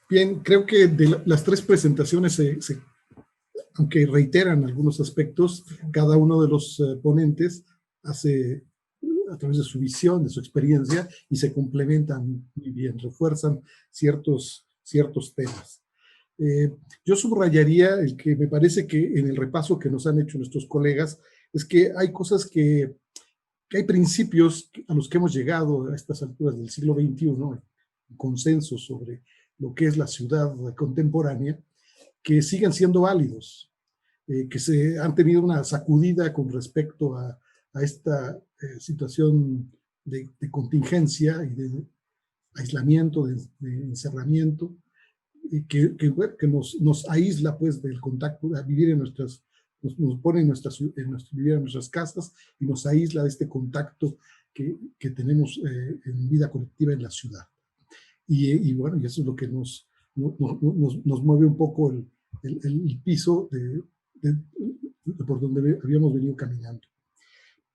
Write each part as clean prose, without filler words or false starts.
Bien, creo que de las tres presentaciones, aunque reiteran algunos aspectos, cada uno de los ponentes hace a través de su visión, de su experiencia, y se complementan muy bien, refuerzan ciertos temas. Yo subrayaría el que me parece que en el repaso que nos han hecho nuestros colegas, es que hay cosas que hay principios a los que hemos llegado a estas alturas del siglo XXI, consenso sobre lo que es la ciudad contemporánea, que siguen siendo válidos, que se han tenido una sacudida con respecto a esta situación de contingencia y de aislamiento, de encerramiento, que nos aísla pues del contacto, a vivir en nuestras, nos pone vivir en nuestras casas y nos aísla de este contacto que tenemos en vida colectiva en la ciudad. Y bueno, y eso es lo que nos mueve un poco el piso por donde habíamos venido caminando.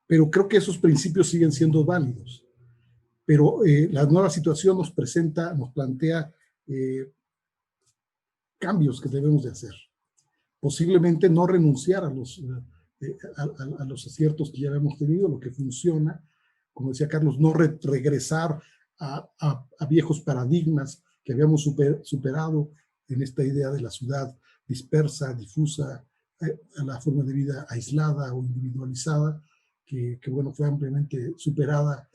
Pero creo que esos principios siguen siendo válidos. Pero la nueva situación nos plantea cambios que debemos de hacer. Posiblemente no renunciar a los aciertos que ya habíamos tenido, lo que funciona, como decía Carlos, no regresar a viejos paradigmas que habíamos superado en esta idea de la ciudad dispersa, difusa, a la forma de vida aislada o individualizada, que bueno, fue ampliamente superada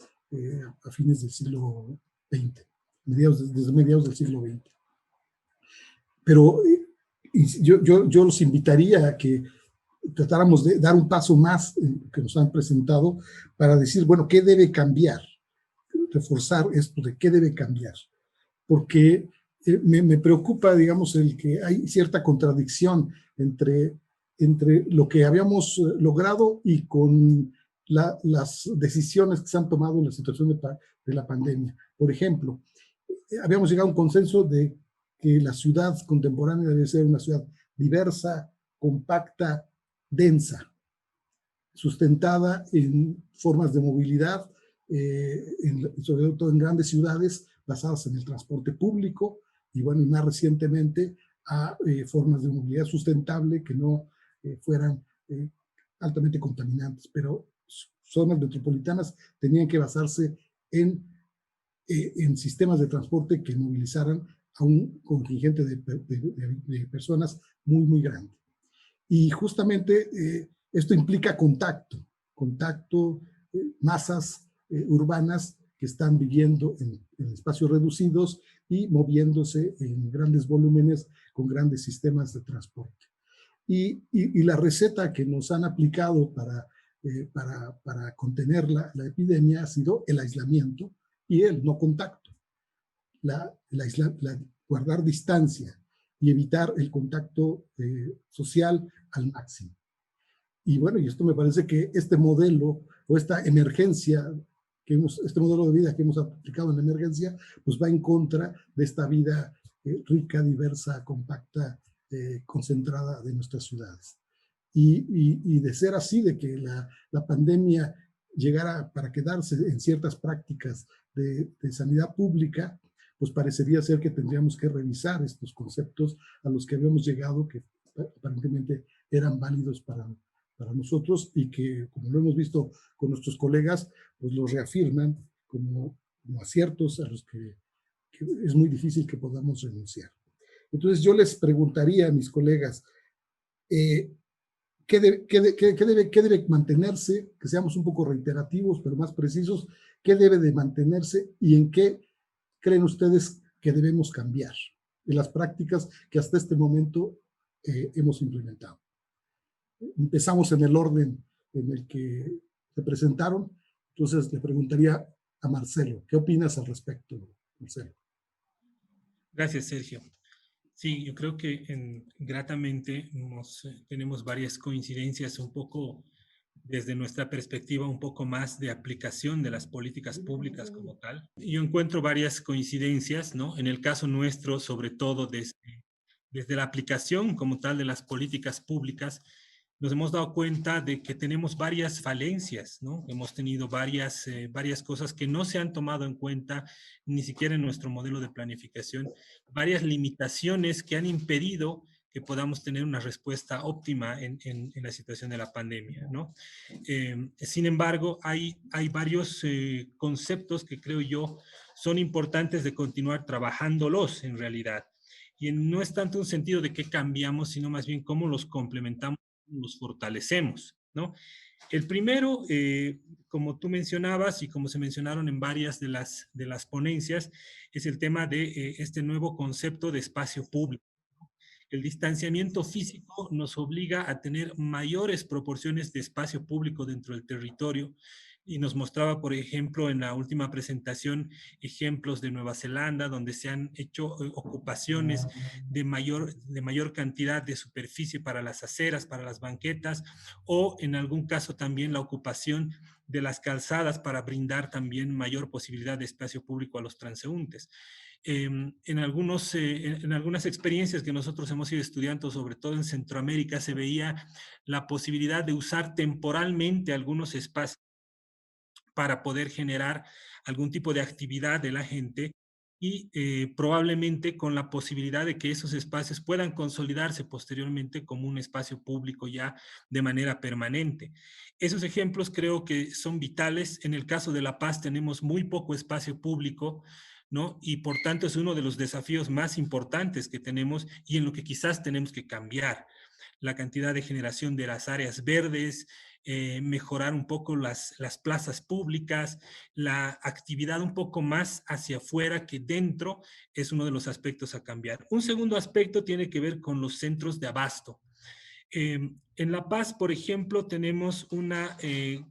a fines del siglo XX, desde mediados del siglo XX. Pero yo los invitaría a que tratáramos de dar un paso más que nos han presentado para decir, bueno, ¿qué debe cambiar? Reforzar esto de qué debe cambiar. Porque me preocupa, digamos, el que hay cierta contradicción entre lo que habíamos logrado y con las decisiones que se han tomado en la situación de la pandemia. Por ejemplo, habíamos llegado a un consenso de que la ciudad contemporánea debe ser una ciudad diversa, compacta, densa, sustentada en formas de movilidad, sobre todo en grandes ciudades, basadas en el transporte público, y bueno, y más recientemente a formas de movilidad sustentable que no fueran altamente contaminantes, pero zonas metropolitanas tenían que basarse en sistemas de transporte que movilizaran a un contingente de personas muy, muy grande. Y justamente esto implica contacto, masas urbanas que están viviendo en espacios reducidos y moviéndose en grandes volúmenes con grandes sistemas de transporte. Y la receta que nos han aplicado para contener la epidemia ha sido el aislamiento y el no contacto, guardar distancia y evitar el contacto social al máximo. Y bueno, y esto me parece que este modelo o esta emergencia, este modelo de vida que hemos aplicado en la emergencia, pues va en contra de esta vida rica, diversa, compacta, concentrada de nuestras ciudades. Y de ser así, de que la pandemia llegara para quedarse en ciertas prácticas de sanidad pública, pues parecería ser que tendríamos que revisar estos conceptos a los que habíamos llegado, que aparentemente eran válidos para nosotros y que, como lo hemos visto con nuestros colegas, pues los reafirman como aciertos a los que es muy difícil que podamos renunciar. Entonces yo les preguntaría a mis colegas, ¿qué debe mantenerse? Que seamos un poco reiterativos, pero más precisos. ¿Qué debe de mantenerse y en qué creen ustedes que debemos cambiar en las prácticas que hasta este momento hemos implementado? Empezamos en el orden en el que se presentaron. Entonces le preguntaría a Marcelo, ¿qué opinas al respecto, Marcelo? Gracias, Sergio. Sí, yo creo que gratamente tenemos varias coincidencias un poco desde nuestra perspectiva, un poco más de aplicación de las políticas públicas como tal. Yo encuentro varias coincidencias, ¿no? En el caso nuestro, sobre todo desde la aplicación como tal de las políticas públicas, nos hemos dado cuenta de que tenemos varias falencias, ¿no? Hemos tenido varias cosas que no se han tomado en cuenta ni siquiera en nuestro modelo de planificación, varias limitaciones que han impedido que podamos tener una respuesta óptima en la situación de la pandemia, ¿no? Sin embargo, hay varios conceptos que creo yo son importantes de continuar trabajándolos en realidad. Y no es tanto un sentido de qué cambiamos, sino más bien cómo los complementamos, los fortalecemos, ¿no? El primero, como tú mencionabas y como se mencionaron en varias de las ponencias, es el tema de este nuevo concepto de espacio público. El distanciamiento físico nos obliga a tener mayores proporciones de espacio público dentro del territorio y nos mostraba, por ejemplo, en la última presentación, ejemplos de Nueva Zelanda, donde se han hecho ocupaciones de mayor cantidad de superficie para las aceras, para las banquetas, o en algún caso también la ocupación de las calzadas para brindar también mayor posibilidad de espacio público a los transeúntes. En algunas experiencias que nosotros hemos ido estudiando, sobre todo en Centroamérica, se veía la posibilidad de usar temporalmente algunos espacios para poder generar algún tipo de actividad de la gente y probablemente con la posibilidad de que esos espacios puedan consolidarse posteriormente como un espacio público ya de manera permanente. Esos ejemplos creo que son vitales. En el caso de La Paz tenemos muy poco espacio público, ¿no? Y por tanto es uno de los desafíos más importantes que tenemos y en lo que quizás tenemos que cambiar. La cantidad de generación de las áreas verdes, mejorar un poco las plazas públicas, la actividad un poco más hacia afuera que dentro es uno de los aspectos a cambiar. Un segundo aspecto tiene que ver con los centros de abasto. En La Paz, por ejemplo, tenemos una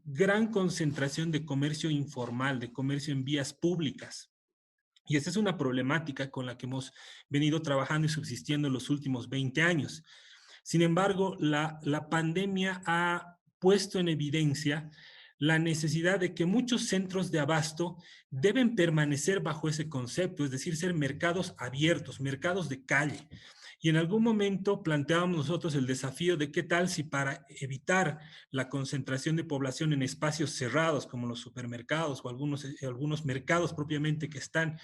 gran concentración de comercio informal, de comercio en vías públicas. Y esa es una problemática con la que hemos venido trabajando y subsistiendo en los últimos 20 años. Sin embargo, la pandemia ha puesto en evidencia la necesidad de que muchos centros de abasto deben permanecer bajo ese concepto, es decir, ser mercados abiertos, mercados de calle. Y en algún momento planteábamos nosotros el desafío de qué tal si para evitar la concentración de población en espacios cerrados como los supermercados o algunos mercados propiamente que están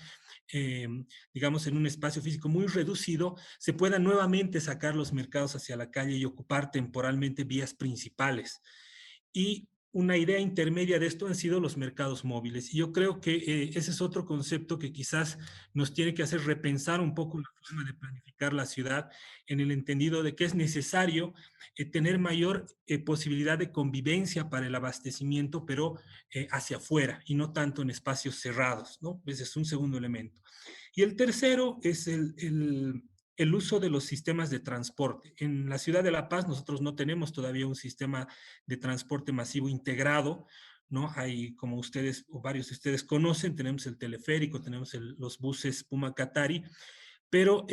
eh, digamos, en un espacio físico muy reducido, se puedan nuevamente sacar los mercados hacia la calle y ocupar temporalmente vías principales. Y una idea intermedia de esto han sido los mercados móviles. Y yo creo que ese es otro concepto que quizás nos tiene que hacer repensar un poco la forma de planificar la ciudad en el entendido de que es necesario tener mayor posibilidad de convivencia para el abastecimiento, pero hacia afuera y no tanto en espacios cerrados, ¿no? Ese es un segundo elemento. Y el tercero es el uso de los sistemas de transporte. En la ciudad de La Paz nosotros no tenemos todavía un sistema de transporte masivo integrado, ¿no? Hay, como ustedes o varios de ustedes conocen, tenemos el teleférico, tenemos los buses Puma Katari, pero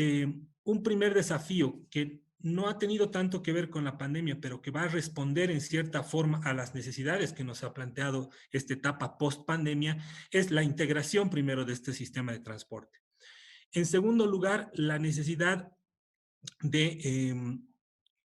un primer desafío que no ha tenido tanto que ver con la pandemia, pero que va a responder en cierta forma a las necesidades que nos ha planteado esta etapa post-pandemia, es la integración primero de este sistema de transporte. En segundo lugar, la necesidad de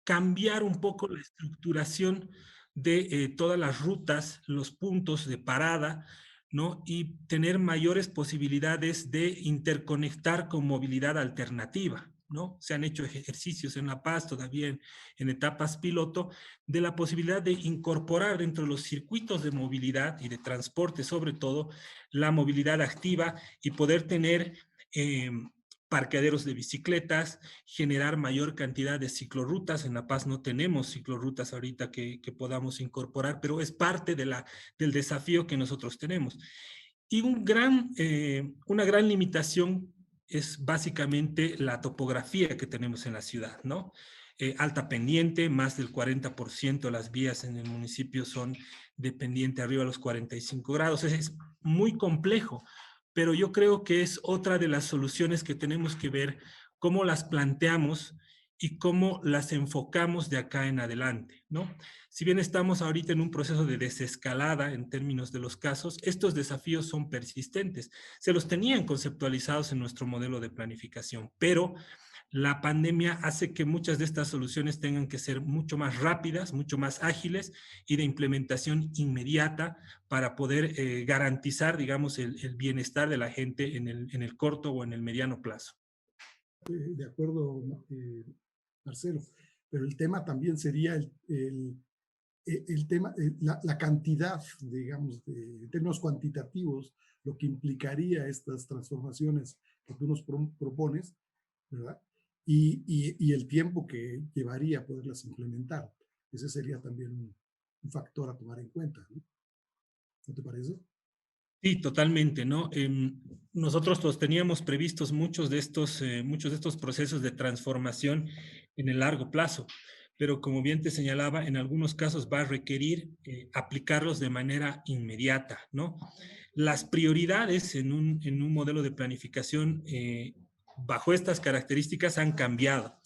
cambiar un poco la estructuración de todas las rutas, los puntos de parada, ¿no? Y tener mayores posibilidades de interconectar con movilidad alternativa, ¿no? Se han hecho ejercicios en La Paz, todavía en etapas piloto, de la posibilidad de incorporar dentro de los circuitos de movilidad y de transporte, sobre todo, la movilidad activa y poder tener parqueaderos de bicicletas, generar mayor cantidad de ciclorrutas. En La Paz no tenemos ciclorrutas ahorita que podamos incorporar, pero es parte del desafío que nosotros tenemos. Y una gran limitación es básicamente la topografía que tenemos en la ciudad, ¿no? Alta pendiente, más del 40% de las vías en el municipio son de pendiente arriba de los 45 grados. Es muy complejo, pero yo creo que es otra de las soluciones que tenemos que ver cómo las planteamos y cómo las enfocamos de acá en adelante, ¿no? Si bien estamos ahorita en un proceso de desescalada en términos de los casos, estos desafíos son persistentes. Se los tenían conceptualizados en nuestro modelo de planificación, pero la pandemia hace que muchas de estas soluciones tengan que ser mucho más rápidas, mucho más ágiles y de implementación inmediata para poder garantizar, digamos, el bienestar de la gente en el corto o en el mediano plazo. De acuerdo, Marcelo, pero el tema también sería el tema, la cantidad, digamos, en términos cuantitativos, lo que implicaría estas transformaciones que tú nos propones, ¿verdad? Y el tiempo que llevaría poderlas implementar. Ese sería también un factor a tomar en cuenta, ¿no? ¿No te parece? Sí, totalmente, ¿no? Nosotros los teníamos previstos muchos de estos procesos de transformación en el largo plazo, pero como bien te señalaba, en algunos casos va a requerir aplicarlos de manera inmediata, ¿no? Las prioridades en un modelo de planificación bajo estas características han cambiado.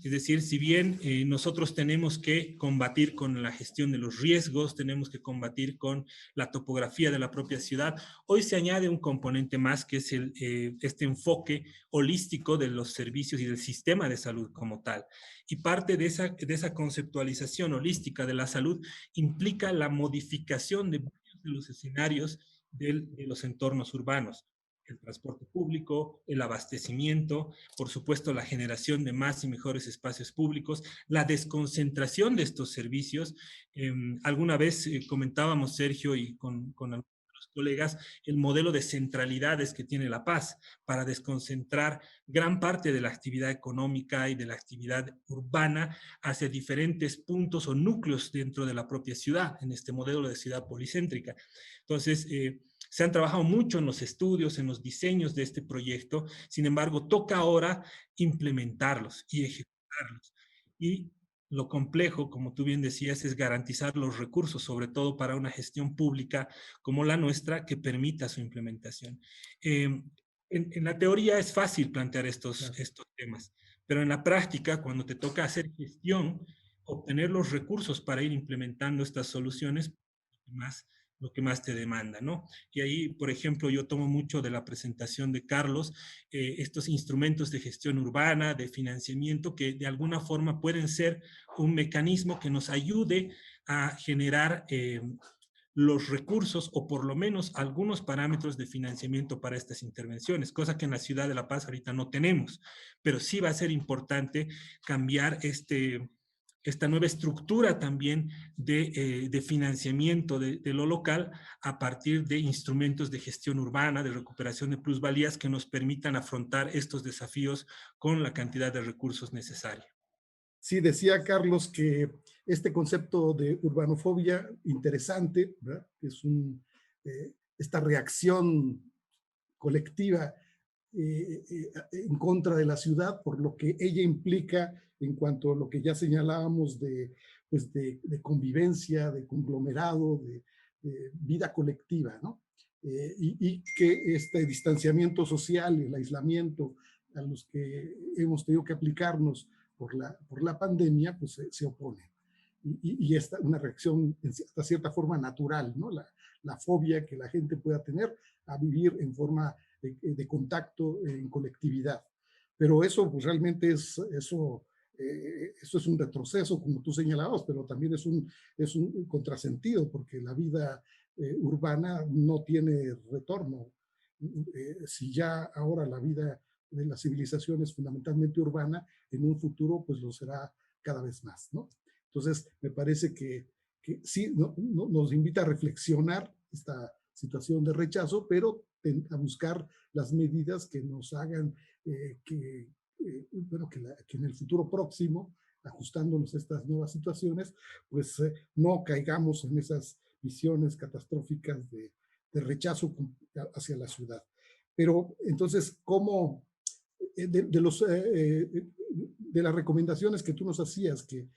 Es decir, si bien nosotros tenemos que combatir con la gestión de los riesgos, tenemos que combatir con la topografía de la propia ciudad, hoy se añade un componente más que es este enfoque holístico de los servicios y del sistema de salud como tal. Y parte de esa conceptualización holística de la salud implica la modificación de los escenarios de los entornos urbanos, el transporte público, el abastecimiento, por supuesto la generación de más y mejores espacios públicos, la desconcentración de estos servicios. Alguna vez comentábamos, Sergio, y con algunos colegas, el modelo de centralidades que tiene La Paz para desconcentrar gran parte de la actividad económica y de la actividad urbana hacia diferentes puntos o núcleos dentro de la propia ciudad, en este modelo de ciudad policéntrica. Entonces, se han trabajado mucho en los estudios, en los diseños de este proyecto, sin embargo, toca ahora implementarlos y ejecutarlos. Y lo complejo, como tú bien decías, es garantizar los recursos, sobre todo para una gestión pública como la nuestra, que permita su implementación. En la teoría es fácil plantear estos temas, pero en la práctica, cuando te toca hacer gestión, obtener los recursos para ir implementando estas soluciones, lo que más te demanda, ¿no? Y ahí, por ejemplo, yo tomo mucho de la presentación de Carlos, estos instrumentos de gestión urbana, de financiamiento, que de alguna forma pueden ser un mecanismo que nos ayude a generar los recursos o por lo menos algunos parámetros de financiamiento para estas intervenciones, cosa que en la ciudad de La Paz ahorita no tenemos, pero sí va a ser importante cambiar esta nueva estructura también de financiamiento de lo local a partir de instrumentos de gestión urbana, de recuperación de plusvalías que nos permitan afrontar estos desafíos con la cantidad de recursos necesaria. Sí, decía Carlos que este concepto de urbanofobia interesante, ¿verdad? Es esta reacción colectiva en contra de la ciudad, por lo que ella implica en cuanto a lo que ya señalábamos pues de convivencia, de conglomerado, de vida colectiva, ¿no? Y que este distanciamiento social, el aislamiento a los que hemos tenido que aplicarnos por la pandemia, pues se opone. Y esta una reacción hasta cierta forma natural, ¿no? La fobia que la gente pueda tener a vivir en forma de contacto en colectividad. Pero eso pues realmente eso es un retroceso, como tú señalabas, pero también es un contrasentido, porque la vida urbana no tiene retorno. Si ya ahora la vida de la civilización es fundamentalmente urbana, en un futuro pues lo será cada vez más, ¿no? Entonces, me parece que sí nos invita a reflexionar esta situación de rechazo, pero a buscar las medidas que nos hagan bueno, que en el futuro próximo, ajustándonos a estas nuevas situaciones, pues no caigamos en esas visiones catastróficas de rechazo hacia la ciudad. Pero entonces, ¿cómo de las recomendaciones que tú nos hacías, que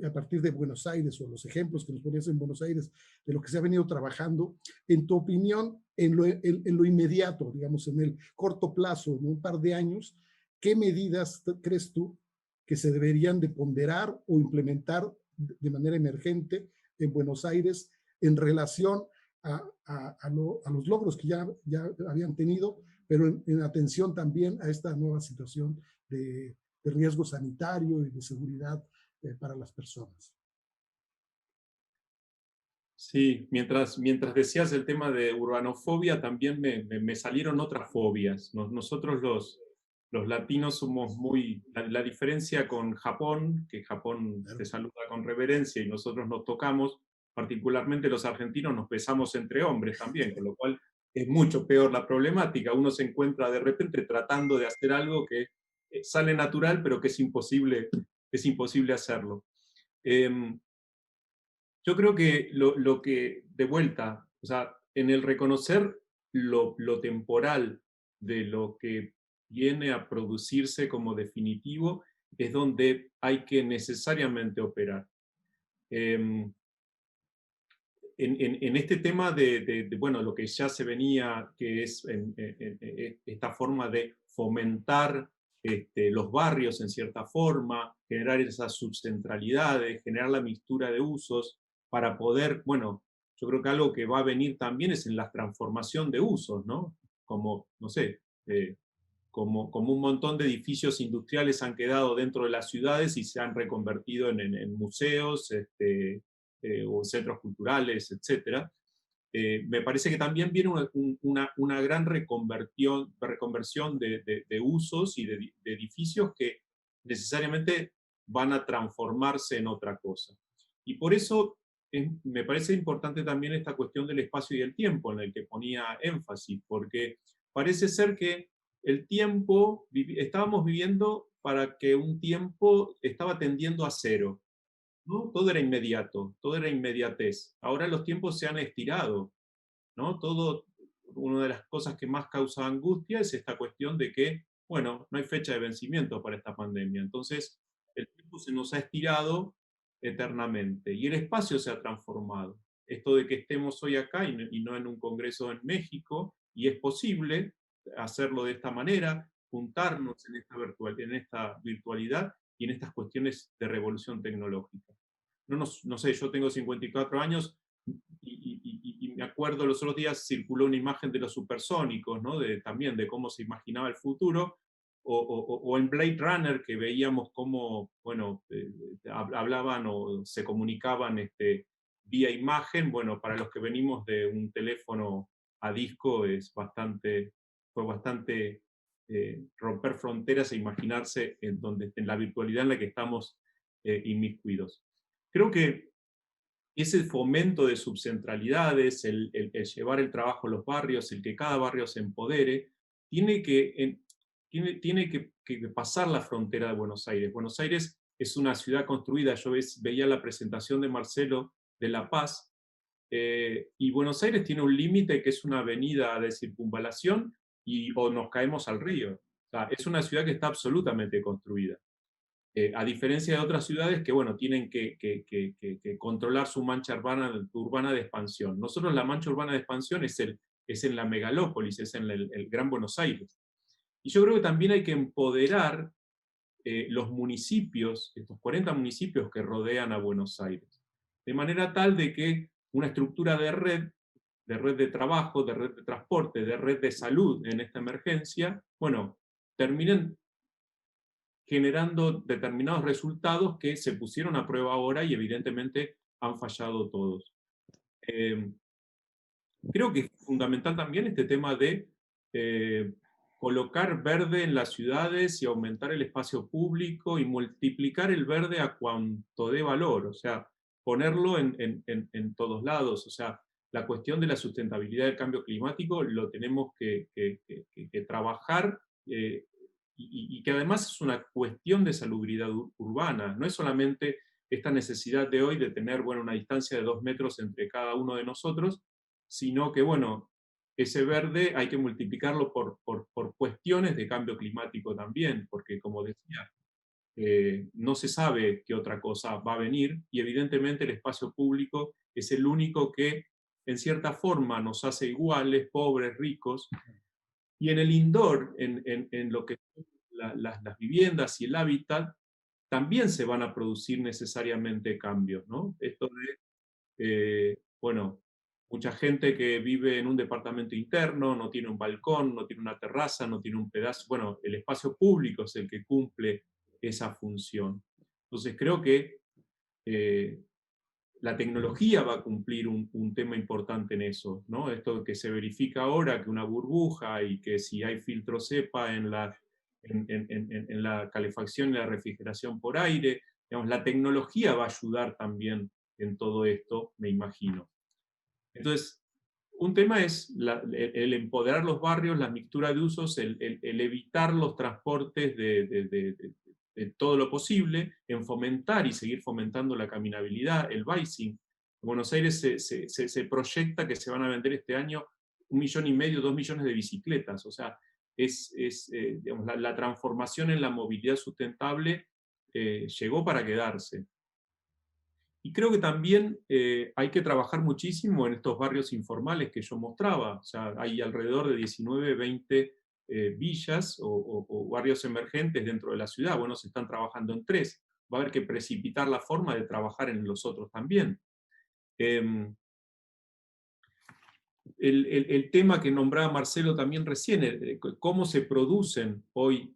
a partir de Buenos Aires, o los ejemplos que nos ponías en Buenos Aires, de lo que se ha venido trabajando, en tu opinión, en lo inmediato, digamos, en el corto plazo, en un par de años, ¿qué medidas crees tú que se deberían de ponderar o implementar de manera emergente en Buenos Aires en relación a los logros que ya habían tenido, pero en atención también a esta nueva situación de de riesgo sanitario y de seguridad para las personas. Sí, mientras decías el tema de urbanofobia, también me salieron otras fobias. Nosotros los latinos somos muy... La diferencia con Japón, que Japón Claro. te saluda con reverencia y nosotros nos tocamos, particularmente los argentinos nos besamos entre hombres también, con lo cual es mucho peor la problemática. Uno se encuentra de repente tratando de hacer algo que sale natural, pero que es imposible hacerlo. Yo creo que lo que, de vuelta, o sea, en el reconocer lo temporal de lo que viene a producirse como definitivo, es donde hay que necesariamente operar. En este tema bueno, lo que ya se venía, que es esta forma de fomentar los barrios en cierta forma, generar esas subcentralidades, generar la mixtura de usos, para poder, bueno, yo creo que algo que va a venir también es en la transformación de usos, ¿no? Como, no sé, como un montón de edificios industriales han quedado dentro de las ciudades y se han reconvertido en museos o centros culturales, etc. Me parece que también viene una gran reconversión de usos y de edificios que necesariamente van a transformarse en otra cosa. Y por eso me parece importante también esta cuestión del espacio y el tiempo en el que ponía énfasis, porque parece ser que el tiempo, estábamos viviendo para que un tiempo estaba tendiendo a cero, ¿no? Todo era inmediato, todo era inmediatez. Ahora los tiempos se han estirado, ¿no? Una de las cosas que más causa angustia es esta cuestión de que, bueno, no hay fecha de vencimiento para esta pandemia. Entonces, el tiempo se nos ha estirado eternamente y el espacio se ha transformado. Esto de que estemos hoy acá y no en un congreso en México, y es posible hacerlo de esta manera, juntarnos en esta virtualidad y en estas cuestiones de revolución tecnológica. No sé, yo tengo 54 años y me acuerdo los otros días circuló una imagen de los supersónicos, ¿no? También de cómo se imaginaba el futuro, o en Blade Runner que veíamos cómo, bueno, hablaban o se comunicaban vía imagen. Bueno, para los que venimos de un teléfono a disco fue bastante romper fronteras e imaginarse en la virtualidad en la que estamos inmiscuidos. Creo que ese fomento de subcentralidades, el llevar el trabajo a los barrios, el que cada barrio se empodere, tiene que pasar la frontera de Buenos Aires. Buenos Aires es una ciudad construida, yo veía la presentación de Marcelo de La Paz, y Buenos Aires tiene un límite que es una avenida de circunvalación o nos caemos al río. O sea, es una ciudad que está absolutamente construida. A diferencia de otras ciudades que, bueno, tienen que controlar su mancha urbana de expansión. Nosotros la mancha urbana de expansión es en la megalópolis, es en el Gran Buenos Aires. Y yo creo que también hay que empoderar los municipios, estos 40 municipios que rodean a Buenos Aires, de manera tal de que una estructura de red de trabajo, de red de transporte, de red de salud en esta emergencia, bueno, terminen generando determinados resultados que se pusieron a prueba ahora y evidentemente han fallado todos. Creo que es fundamental también este tema de colocar verde en las ciudades y aumentar el espacio público y multiplicar el verde a cuanto dé valor, o sea, ponerlo en todos lados. O sea, la cuestión de la sustentabilidad del cambio climático lo tenemos que trabajar, y que además es una cuestión de salubridad urbana. No es solamente esta necesidad de hoy de tener, bueno, una distancia de 2 metros entre cada uno de nosotros, sino que, bueno, ese verde hay que multiplicarlo por cuestiones de cambio climático también, porque, como decía, no se sabe qué otra cosa va a venir, y evidentemente el espacio público es el único que, en cierta forma, nos hace iguales, pobres, ricos, y en el indoor, en lo que son las viviendas y el hábitat, también se van a producir necesariamente cambios, ¿no? Esto bueno, mucha gente que vive en un departamento interno, no tiene un balcón, no tiene una terraza, no tiene un pedazo, bueno, el espacio público es el que cumple esa función. Entonces creo que la tecnología va a cumplir un tema importante en eso, ¿no? Esto que se verifica ahora, que una burbuja y que si hay filtro cepa en la calefacción y la refrigeración por aire, digamos, la tecnología va a ayudar también en todo esto, me imagino. Entonces, un tema es el empoderar los barrios, la mixtura de usos, el evitar los transportes de todo lo posible, en fomentar y seguir fomentando la caminabilidad, el biking. En Buenos Aires se proyecta que se van a vender este año 1,5 millones, 2 millones de bicicletas. O sea, digamos, la transformación en la movilidad sustentable llegó para quedarse. Y creo que también hay que trabajar muchísimo en estos barrios informales que yo mostraba. O sea, hay alrededor de 19, 20 villas o barrios emergentes dentro de la ciudad. Bueno, se están trabajando en 3. Va a haber que precipitar la forma de trabajar en los otros también. El tema que nombraba Marcelo también recién, cómo se producen hoy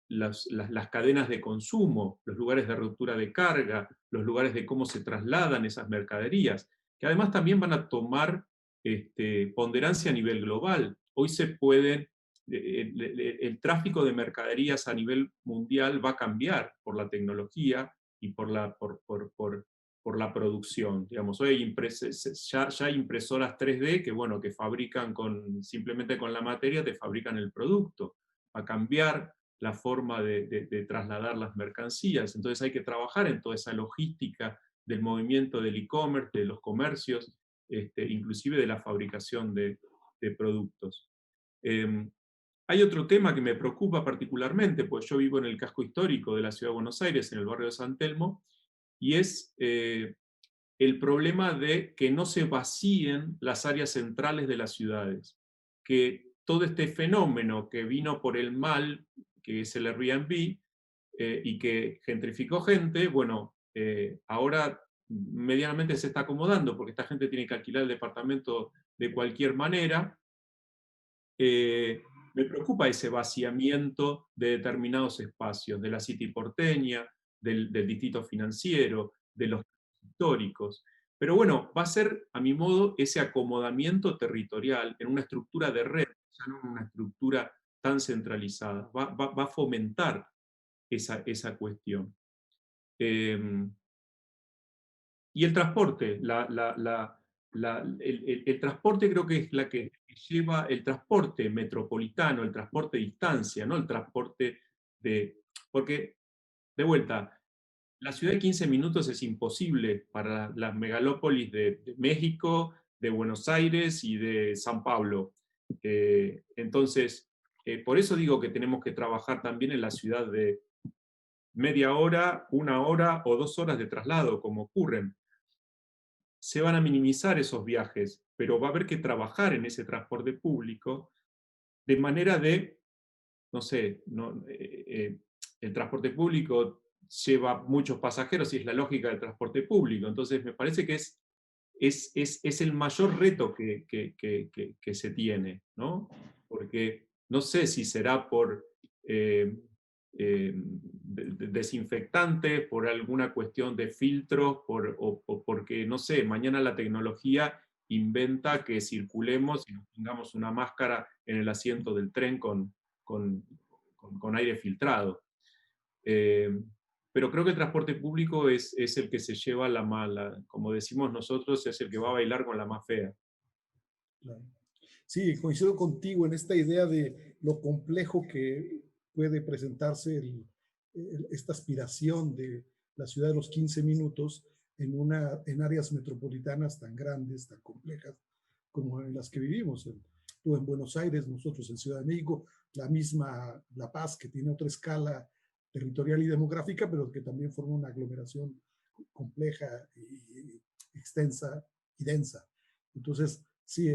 las cadenas de consumo, los lugares de ruptura de carga, los lugares de cómo se trasladan esas mercaderías, que además también van a tomar ponderancia a nivel global. Hoy se pueden, el tráfico de mercaderías a nivel mundial va a cambiar por la tecnología y por la producción. Digamos, hoy ya hay impresoras 3D que, bueno, que fabrican simplemente con la materia, te fabrican el producto. Va a cambiar la forma de trasladar las mercancías. Entonces hay que trabajar en toda esa logística del movimiento del e-commerce, de los comercios, inclusive de la fabricación de productos. Hay otro tema que me preocupa particularmente, pues yo vivo en el casco histórico de la Ciudad de Buenos Aires, en el barrio de San Telmo, y es el problema de que no se vacíen las áreas centrales de las ciudades, que todo este fenómeno que vino por el mal, que es el Airbnb, y que gentrificó gente, bueno, ahora medianamente se está acomodando, porque esta gente tiene que alquilar el departamento de cualquier manera. Me preocupa ese vaciamiento de determinados espacios, de la City porteña, del distrito financiero, de los históricos. Pero bueno, va a ser, a mi modo, ese acomodamiento territorial en una estructura de red, ya no en una estructura tan centralizada. Va a fomentar esa cuestión. Y el transporte, el transporte creo que es la que lleva el transporte metropolitano, el transporte de distancia, no el transporte porque, de vuelta, la ciudad de 15 minutos es imposible para las megalópolis de México, de Buenos Aires y de San Pablo. Entonces, por eso digo que tenemos que trabajar también en la ciudad de media hora, 1 hora o 2 horas de traslado, como ocurren. Se van a minimizar esos viajes, pero va a haber que trabajar en ese transporte público de manera de, no sé, el transporte público lleva muchos pasajeros y es la lógica del transporte público. Entonces me parece que es el mayor reto que se tiene, ¿no? Porque no sé si será por desinfectantes, por alguna cuestión de filtros, o porque, no sé, mañana la tecnología inventa que circulemos y nos pongamos una máscara en el asiento del tren con aire filtrado. Pero creo que el transporte público es el que se lleva la mala, como decimos nosotros, es el que va a bailar con la más fea. Claro. Sí, coincido contigo en esta idea de lo complejo que puede presentarse esta aspiración de la ciudad de los 15 minutos en áreas metropolitanas tan grandes, tan complejas como en las que vivimos. Tú en Buenos Aires, nosotros en Ciudad de México, la misma La Paz, que tiene otra escala territorial y demográfica, pero que también forma una aglomeración compleja y extensa y densa. Entonces, sí,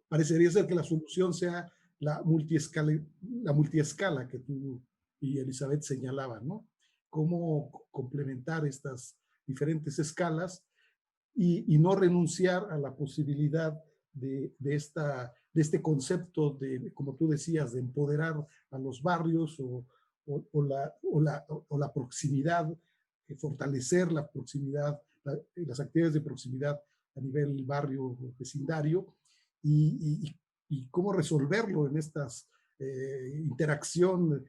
parecería ser que la solución sea la multiescala que tú y Elizabeth señalaban, ¿no? Cómo complementar estas diferentes escalas y no renunciar a la posibilidad de este concepto de, como tú decías, de empoderar a los barrios o o la proximidad, fortalecer la proximidad, las actividades de proximidad a nivel barrio, vecindario, y cómo resolverlo en estas interacción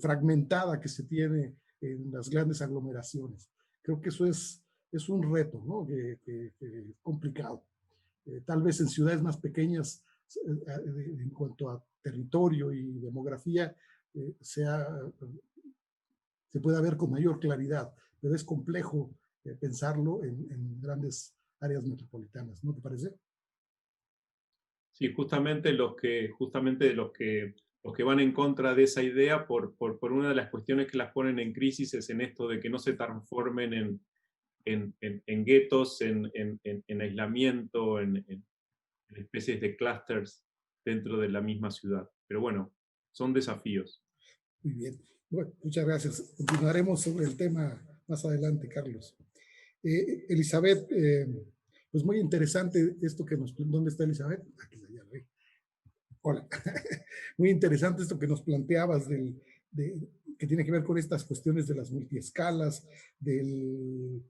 fragmentada que se tiene en las grandes aglomeraciones. Creo que eso es un reto, ¿no? que es complicado. Tal vez en ciudades más pequeñas, en cuanto a territorio y demografía, se puede ver con mayor claridad, pero es complejo pensarlo en grandes áreas metropolitanas, ¿no te parece? Sí, justamente los que van en contra de esa idea, por una de las cuestiones que las ponen en crisis, es en esto de que no se transformen en guetos, en aislamiento, en especies de clústeres dentro de la misma ciudad. Pero bueno, son desafíos. Muy bien. Bueno, muchas gracias. Continuaremos sobre el tema más adelante, Carlos. Elizabeth, pues muy interesante esto que nos... ¿Dónde está Elizabeth? Aquí, ya la vi. Hola. Muy interesante esto que nos planteabas que tiene que ver con estas cuestiones de las multiescalas, del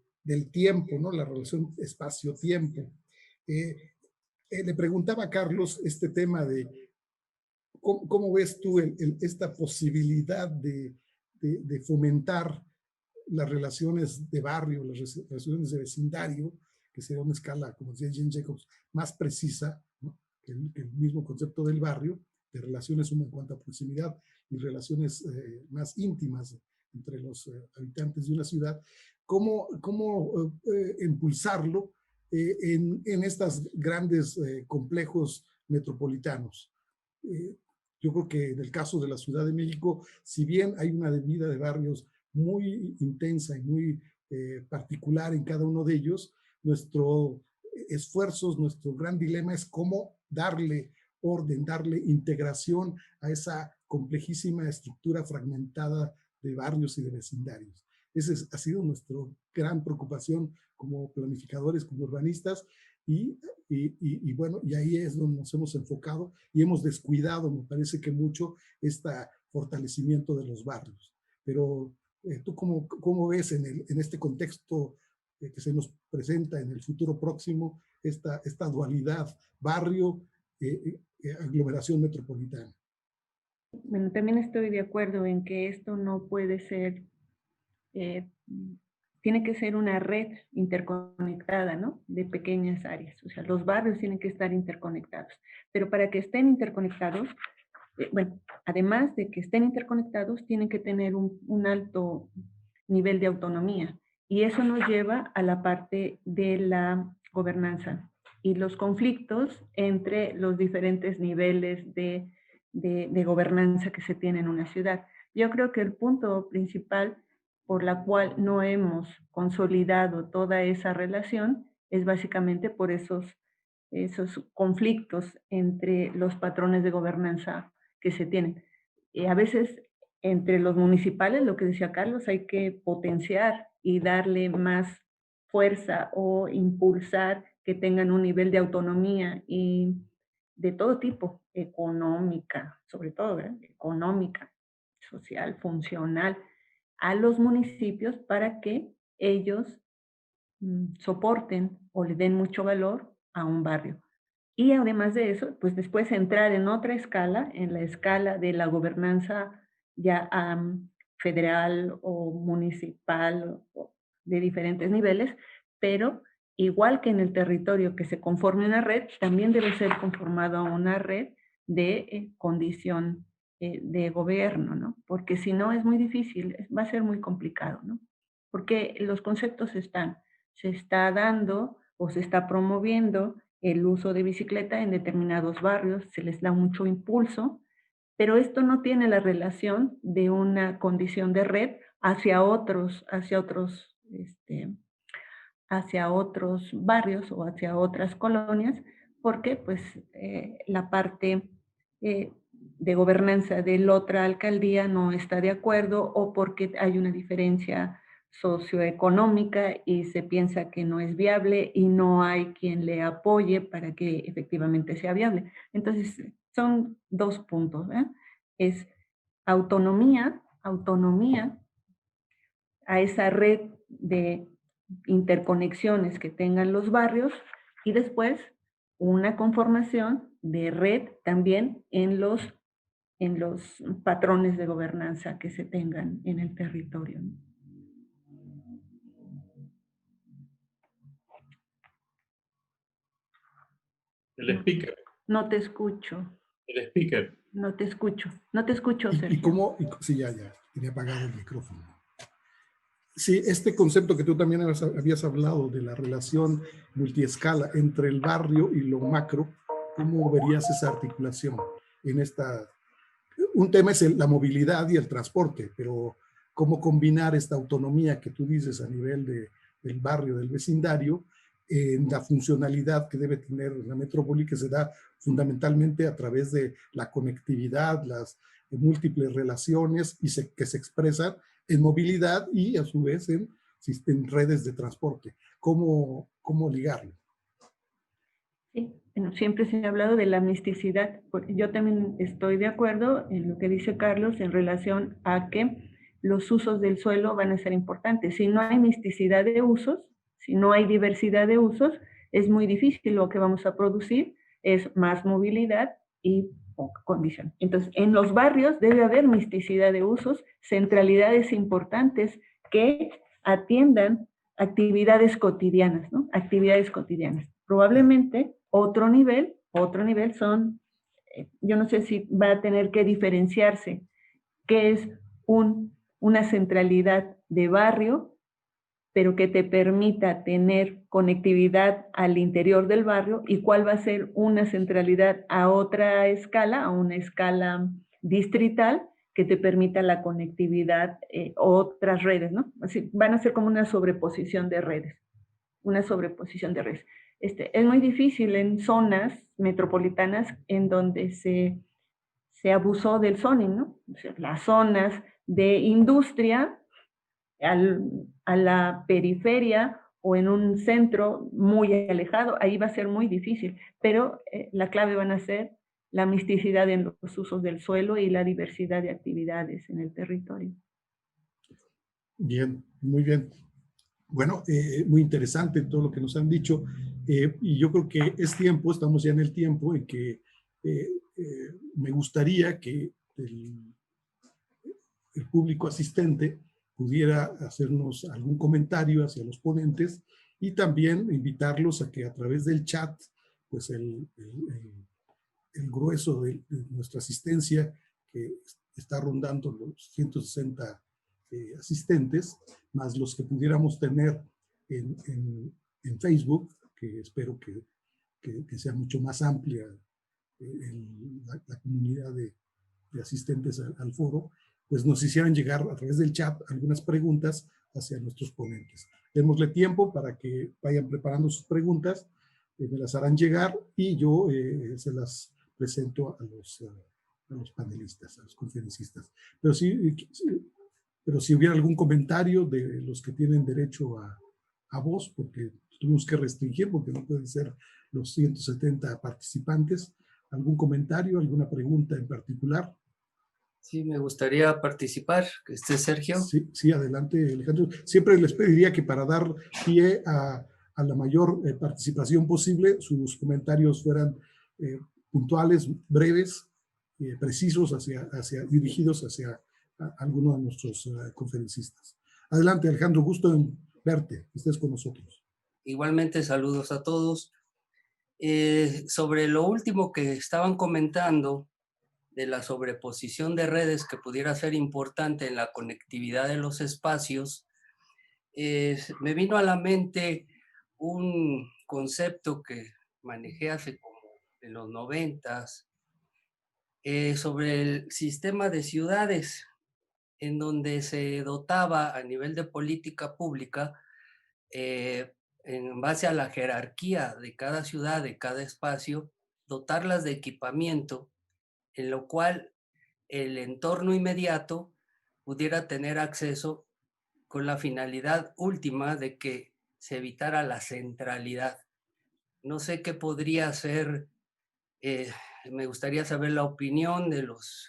tiempo, ¿no? La relación espacio-tiempo. Le preguntaba a Carlos este tema de cómo ves tú esta posibilidad de fomentar las relaciones de barrio, las relaciones de vecindario, que sería una escala, como decía Jane Jacobs, más precisa, ¿no? que el mismo concepto del barrio, de relaciones en cuanto a proximidad y relaciones más íntimas entre los habitantes de una ciudad. ¿Cómo impulsarlo en estos grandes complejos metropolitanos? Yo creo que en el caso de la Ciudad de México, si bien hay una vida de barrios muy intensa y muy particular en cada uno de ellos, nuestro esfuerzo, nuestro gran dilema es cómo darle orden, darle integración a esa complejísima estructura fragmentada de barrios y de vecindarios. Esa ha sido nuestra gran preocupación como planificadores, como urbanistas, y bueno, y ahí es donde nos hemos enfocado y hemos descuidado, me parece que mucho, este fortalecimiento de los barrios. Pero ¿tú cómo ves en este contexto que se nos presenta en el futuro próximo esta dualidad barrio, aglomeración metropolitana? Bueno, también estoy de acuerdo en que esto no puede ser, tiene que ser una red interconectada, ¿no? De pequeñas áreas. O sea, los barrios tienen que estar interconectados. Pero para que estén interconectados, bueno, además de que estén interconectados, tienen que tener un alto nivel de autonomía. Y eso nos lleva a la parte de la gobernanza y los conflictos entre los diferentes niveles de gobernanza que se tiene en una ciudad. Yo creo que el punto principal por la cual no hemos consolidado toda esa relación es básicamente por esos conflictos entre los patrones de gobernanza que se tienen. A veces entre los municipales, lo que decía Carlos, hay que potenciar y darle más fuerza o impulsar que tengan un nivel de autonomía y de todo tipo, económica, sobre todo, ¿verdad? Económica, social, funcional, a los municipios para que ellos soporten o le den mucho valor a un barrio. Y además de eso, pues después entrar en otra escala, en la escala de la gobernanza ya federal o municipal o de diferentes niveles, pero igual que en el territorio que se conforme una red, también debe ser conformado a una red de condición de gobierno, ¿no? Porque si no es muy difícil, va a ser muy complicado, ¿no? Porque los conceptos se está dando o se está promoviendo el uso de bicicleta en determinados barrios, se les da mucho impulso, pero esto no tiene la relación de una condición de red hacia otros barrios o hacia otras colonias, porque pues la parte de gobernanza de la otra alcaldía no está de acuerdo o porque hay una diferencia socioeconómica y se piensa que no es viable y no hay quien le apoye para que efectivamente sea viable. Entonces, son dos puntos, ¿eh? Es autonomía autonomía a esa red de interconexiones que tengan los barrios y después una conformación de red también en los patrones de gobernanza que se tengan en el territorio. El speaker. No te escucho. El speaker. No te escucho. No te escucho, ¿Y Sergio. cómo? Sí, ya, tenía apagado el micrófono. Sí, este concepto que tú también habías hablado de la relación multiescala entre el barrio y lo macro, ¿cómo verías esa articulación en esta? Un tema es la movilidad y el transporte, pero ¿cómo combinar esta autonomía que tú dices a nivel del barrio, del vecindario, en la funcionalidad que debe tener la metrópoli, que se da fundamentalmente a través de la conectividad, las múltiples relaciones que se expresan en movilidad y a su vez en redes de transporte? ¿Cómo ligarlo? Sí, bueno, siempre se ha hablado de la misticidad. Yo también estoy de acuerdo en lo que dice Carlos en relación a que los usos del suelo van a ser importantes. Si no hay misticidad de usos, si no hay diversidad de usos, es muy difícil. Lo que vamos a producir es más movilidad y poca condición. Entonces, en los barrios debe haber misticidad de usos, centralidades importantes que atiendan actividades cotidianas, ¿no? Actividades cotidianas. Probablemente otro nivel son, yo no sé si va a tener que diferenciarse qué es una centralidad de barrio, pero que te permita tener conectividad al interior del barrio, y cuál va a ser una centralidad a otra escala, a una escala distrital, que te permita la conectividad, otras redes, ¿no? Así, van a ser como una sobreposición de redes, es muy difícil en zonas metropolitanas en donde se abusó del zoning, ¿no? O sea, las zonas de industria a la periferia o en un centro muy alejado, ahí va a ser muy difícil, pero la clave van a ser la misticidad en los usos del suelo y la diversidad de actividades en el territorio. Bien, muy bien. Bueno, muy interesante todo lo que nos han dicho, y yo creo que es tiempo, estamos ya en el tiempo en que me gustaría que el público asistente pudiera hacernos algún comentario hacia los ponentes y también invitarlos a que a través del chat, pues el grueso de nuestra asistencia, que está rondando los 160 asistentes, más los que pudiéramos tener en Facebook, que espero que sea mucho más amplia la comunidad de asistentes al foro, pues nos hicieran llegar a través del chat algunas preguntas hacia nuestros ponentes. Démosle tiempo para que vayan preparando sus preguntas, me las harán llegar y yo se las presento a los panelistas, a los conferencistas. Pero si hubiera algún comentario de los que tienen derecho a voz, porque tuvimos que restringir, porque no pueden ser los 170 participantes, algún comentario, alguna pregunta en particular. Sí, me gustaría participar. Sergio. Sí, adelante, Alejandro. Siempre les pediría que para dar pie a la mayor participación posible, sus comentarios fueran puntuales, breves, precisos, dirigidos hacia alguno de nuestros conferencistas. Adelante, Alejandro, gusto en verte, que estés con nosotros. Igualmente, saludos a todos. Sobre lo último que estaban comentando, de la sobreposición de redes que pudiera ser importante en la conectividad de los espacios, me vino a la mente un concepto que manejé hace como en los 90s, sobre el sistema de ciudades, en donde se dotaba a nivel de política pública, en base a la jerarquía de cada ciudad, de cada espacio, dotarlas de equipamiento, en lo cual el entorno inmediato pudiera tener acceso con la finalidad última de que se evitara la centralidad. No sé qué podría ser, me gustaría saber la opinión de los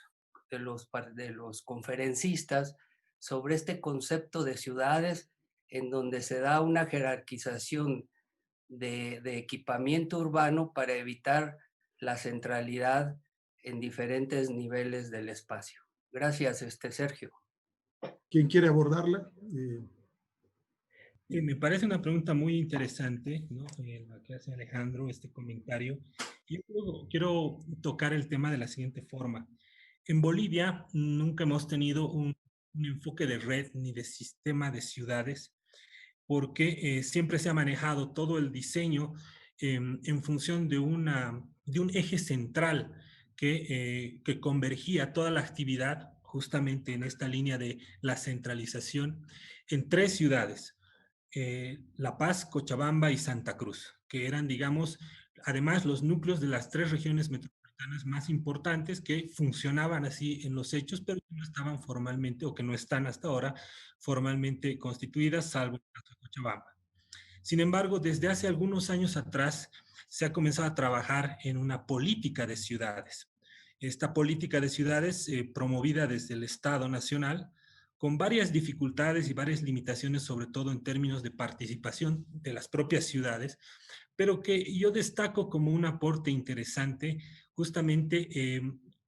de los conferencistas sobre este concepto de ciudades en donde se da una jerarquización de equipamiento urbano para evitar la centralidad en diferentes niveles del espacio. Gracias, Sergio. ¿Quién quiere abordarla? Me parece una pregunta muy interesante, ¿no? La que hace Alejandro, este comentario. Y quiero tocar el tema de la siguiente forma. En Bolivia nunca hemos tenido un enfoque de red ni de sistema de ciudades, porque siempre se ha manejado todo el diseño en función de un eje central que convergía toda la actividad justamente en esta línea de la centralización en 3 ciudades. La Paz, Cochabamba y Santa Cruz, que eran, digamos, además los núcleos de las 3 regiones metropolitanas más importantes que funcionaban así en los hechos, pero que no estaban formalmente o que no están hasta ahora formalmente constituidas, salvo el caso de Cochabamba. Sin embargo, desde hace algunos años atrás se ha comenzado a trabajar en una política de ciudades. Esta política de ciudades promovida desde el Estado Nacional, con varias dificultades y varias limitaciones, sobre todo en términos de participación de las propias ciudades, pero que yo destaco como un aporte interesante, justamente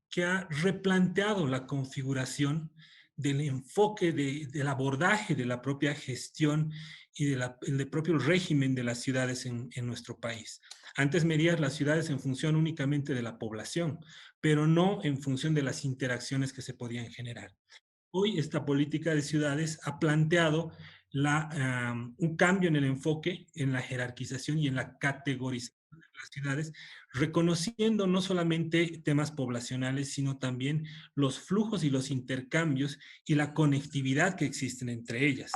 que ha replanteado la configuración del enfoque del abordaje de la propia gestión y del propio régimen de las ciudades en nuestro país. Antes medías las ciudades en función únicamente de la población, pero no en función de las interacciones que se podían generar. Hoy esta política de ciudades ha planteado un cambio en el enfoque, en la jerarquización y en la categorización de las ciudades, reconociendo no solamente temas poblacionales, sino también los flujos y los intercambios y la conectividad que existen entre ellas.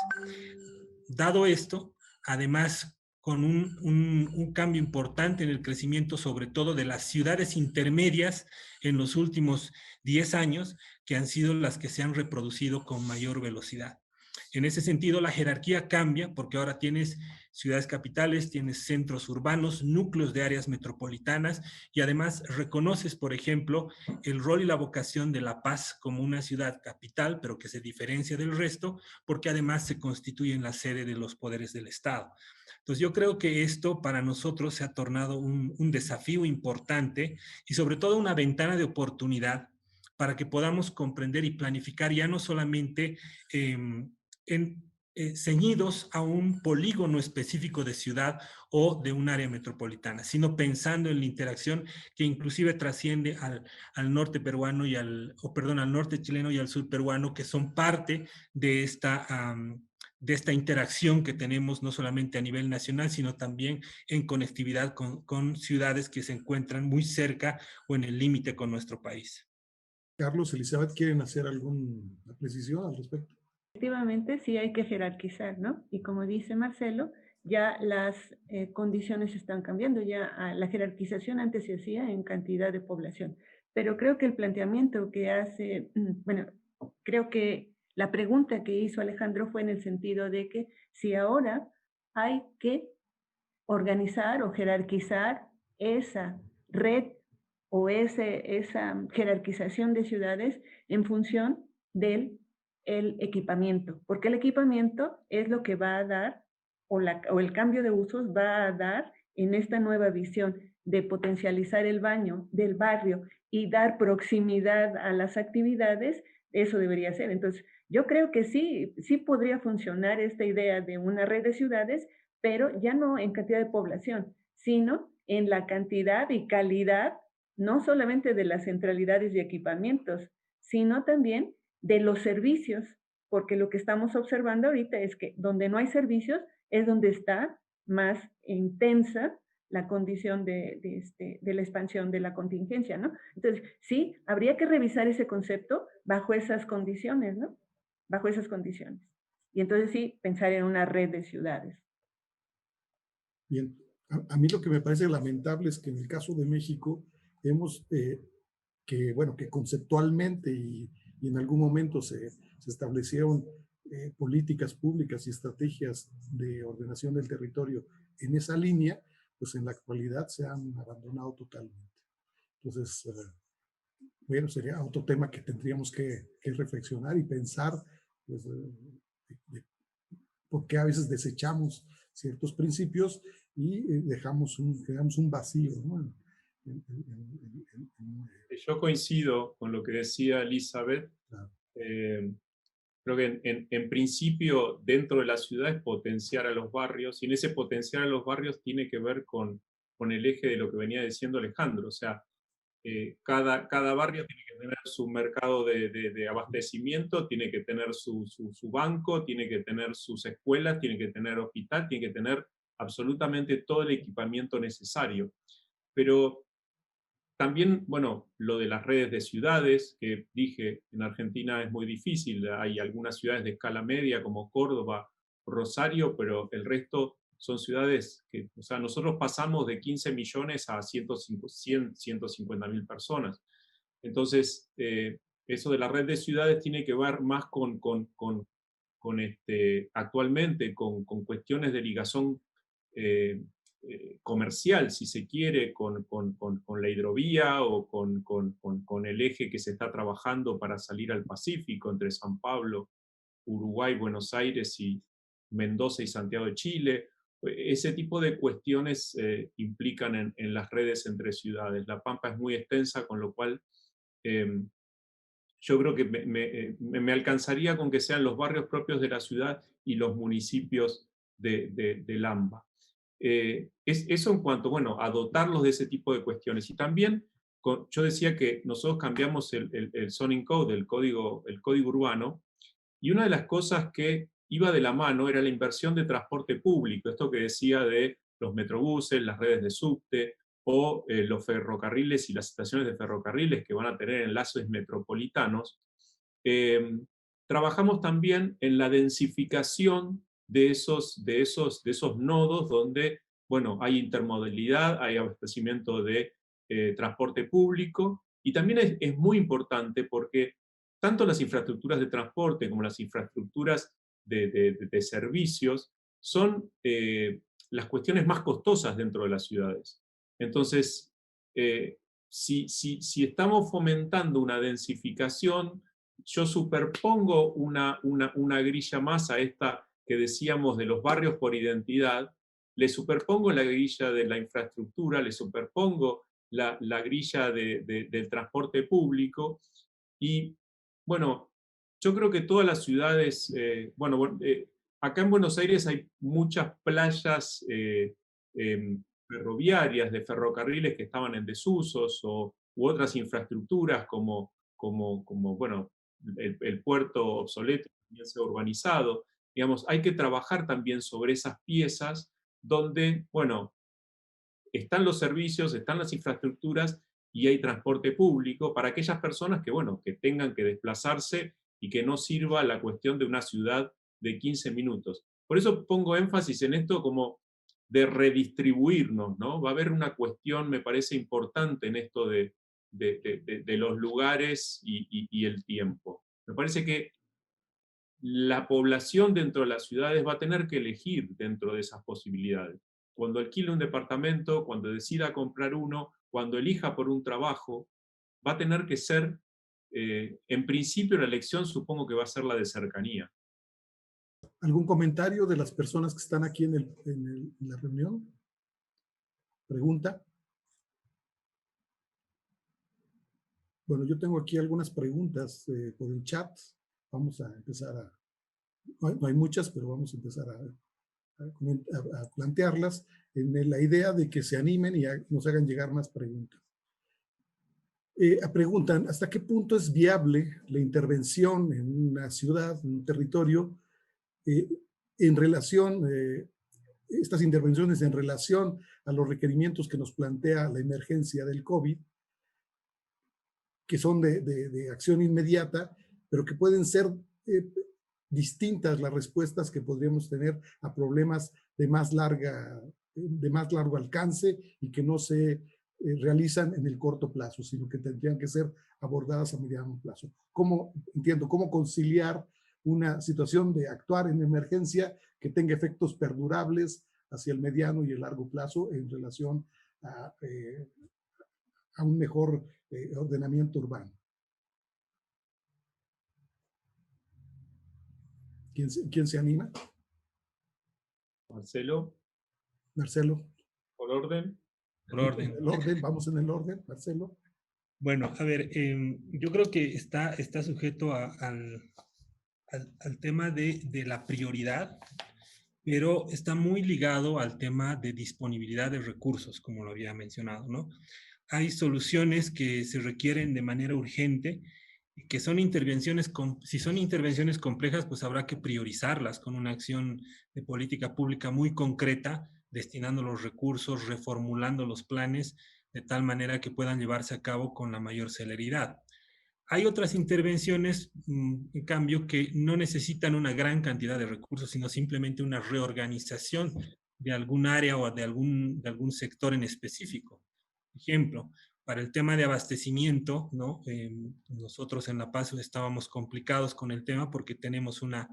Dado esto, además, con un cambio importante en el crecimiento, sobre todo de las ciudades intermedias en los últimos 10 años, que han sido las que se han reproducido con mayor velocidad. En ese sentido, la jerarquía cambia porque ahora tienes ciudades capitales, tienes centros urbanos, núcleos de áreas metropolitanas y además reconoces, por ejemplo, el rol y la vocación de La Paz como una ciudad capital, pero que se diferencia del resto porque además se constituye en la sede de los poderes del Estado. Entonces yo creo que esto para nosotros se ha tornado un desafío importante y sobre todo una ventana de oportunidad para que podamos comprender y planificar ya no solamente ceñidos a un polígono específico de ciudad o de un área metropolitana, sino pensando en la interacción que inclusive trasciende al norte peruano y al norte chileno y al sur peruano, que son parte de esta interacción que tenemos no solamente a nivel nacional, sino también en conectividad con ciudades que se encuentran muy cerca o en el límite con nuestro país. Carlos, Elizabeth, ¿quieren hacer alguna precisión al respecto? Efectivamente, sí hay que jerarquizar, ¿no? Y como dice Marcelo, ya las condiciones están cambiando, ya la jerarquización antes se hacía en cantidad de población, pero creo que el planteamiento que hace, bueno, creo que la pregunta que hizo Alejandro fue en el sentido de que si ahora hay que organizar o jerarquizar esa red o esa jerarquización de ciudades en función del equipamiento, porque el equipamiento es lo que va a dar o el cambio de usos va a dar en esta nueva visión de potencializar el baño del barrio y dar proximidad a las actividades. Eso debería ser. Entonces, yo creo que sí podría funcionar esta idea de una red de ciudades, pero ya no en cantidad de población, sino en la cantidad y calidad, no solamente de las centralidades y equipamientos, sino también de los servicios, porque lo que estamos observando ahorita es que donde no hay servicios es donde está más intensa la condición de la expansión de la contingencia, ¿no? Entonces, sí, habría que revisar ese concepto bajo esas condiciones, ¿no? Bajo esas condiciones. Y entonces sí, pensar en una red de ciudades. Bien, a mí lo que me parece lamentable es que en el caso de México hemos, que conceptualmente y en algún momento se establecieron políticas públicas y estrategias de ordenación del territorio en esa línea, pues en la actualidad se han abandonado totalmente. Entonces, bueno, sería otro tema que tendríamos que reflexionar y pensar, pues, por qué a veces desechamos ciertos principios y creamos un vacío, ¿no? Yo coincido con lo que decía Elizabeth. Claro. Creo que en principio dentro de la ciudad es potenciar a los barrios, y en ese potenciar a los barrios tiene que ver con el eje de lo que venía diciendo Alejandro. O sea, cada barrio tiene que tener su mercado de abastecimiento, tiene que tener su banco, tiene que tener sus escuelas, tiene que tener hospital, tiene que tener absolutamente todo el equipamiento necesario. Pero también, bueno, lo de las redes de ciudades, que dije, en Argentina es muy difícil, hay algunas ciudades de escala media como Córdoba, Rosario, pero el resto son ciudades que, o sea, nosotros pasamos de 15 millones a 150.000 personas. Entonces, eso de la red de ciudades tiene que ver más con actualmente, con cuestiones de ligación comercial, si se quiere, con la hidrovía o con el eje que se está trabajando para salir al Pacífico entre San Pablo, Uruguay, Buenos Aires y Mendoza y Santiago de Chile. Ese tipo de cuestiones implican en las redes entre ciudades. La Pampa es muy extensa, con lo cual yo creo que me alcanzaría con que sean los barrios propios de la ciudad y los municipios del AMBA. Eso en cuanto, bueno, a dotarlos de ese tipo de cuestiones. Y también, yo decía que nosotros cambiamos el zoning code, el código urbano, y una de las cosas que iba de la mano era la inversión de transporte público, esto que decía de los metrobuses, las redes de subte, o los ferrocarriles y las estaciones de ferrocarriles que van a tener enlaces metropolitanos. Trabajamos también en la densificación de esos nodos donde, bueno, hay intermodalidad, hay abastecimiento de transporte público, y también es muy importante porque tanto las infraestructuras de transporte como las infraestructuras de servicios son las cuestiones más costosas dentro de las ciudades. Entonces, si estamos fomentando una densificación, yo superpongo una grilla más a esta que decíamos de los barrios por identidad, le superpongo la grilla de la infraestructura, le superpongo la grilla del transporte público, y bueno, yo creo que todas las ciudades, acá en Buenos Aires hay muchas playas ferroviarias, de ferrocarriles que estaban en desusos, u otras infraestructuras como bueno, el puerto obsoleto también se ha urbanizado. Digamos, hay que trabajar también sobre esas piezas donde, bueno, están los servicios, están las infraestructuras y hay transporte público para aquellas personas que, bueno, que tengan que desplazarse y que no sirva la cuestión de una ciudad de 15 minutos. Por eso pongo énfasis en esto como de redistribuirnos, ¿no? Va a haber una cuestión, me parece importante en esto de los lugares y el tiempo. Me parece que la población dentro de las ciudades va a tener que elegir dentro de esas posibilidades. Cuando alquile un departamento, cuando decida comprar uno, cuando elija por un trabajo, va a tener que ser, en principio la elección supongo que va a ser la de cercanía. ¿Algún comentario de las personas que están aquí en la reunión? ¿Pregunta? Bueno, yo tengo aquí algunas preguntas por el chat. Vamos a empezar no hay muchas, pero vamos a empezar a plantearlas en la idea de que se animen y nos hagan llegar más preguntas. Preguntan, ¿hasta qué punto es viable la intervención en una ciudad, en un territorio, en relación, estas intervenciones en relación a los requerimientos que nos plantea la emergencia del COVID, que son de acción inmediata, pero que pueden ser distintas las respuestas que podríamos tener a problemas de más largo alcance y que no se realizan en el corto plazo, sino que tendrían que ser abordadas a mediano plazo. ¿Cómo conciliar una situación de actuar en emergencia que tenga efectos perdurables hacia el mediano y el largo plazo en relación a un mejor ordenamiento urbano. ¿Quién se anima? Marcelo, Marcelo. por orden. Por orden. El orden, vamos en el orden, Marcelo. Bueno, a ver, yo creo que está sujeto al tema de la prioridad, pero está muy ligado al tema de disponibilidad de recursos, como lo había mencionado, ¿no? Hay soluciones que se requieren de manera urgente, que son intervenciones, si son intervenciones complejas, pues habrá que priorizarlas con una acción de política pública muy concreta, destinando los recursos, reformulando los planes, de tal manera que puedan llevarse a cabo con la mayor celeridad. Hay otras intervenciones, en cambio, que no necesitan una gran cantidad de recursos, sino simplemente una reorganización de algún área o de algún sector en específico. Ejemplo, para el tema de abastecimiento, ¿no? Nosotros en La Paz estábamos complicados con el tema porque tenemos una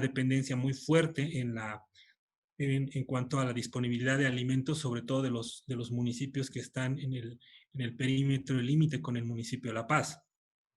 dependencia muy fuerte en cuanto a la disponibilidad de alimentos, sobre todo de los municipios que están en el perímetro, el límite con el municipio de La Paz.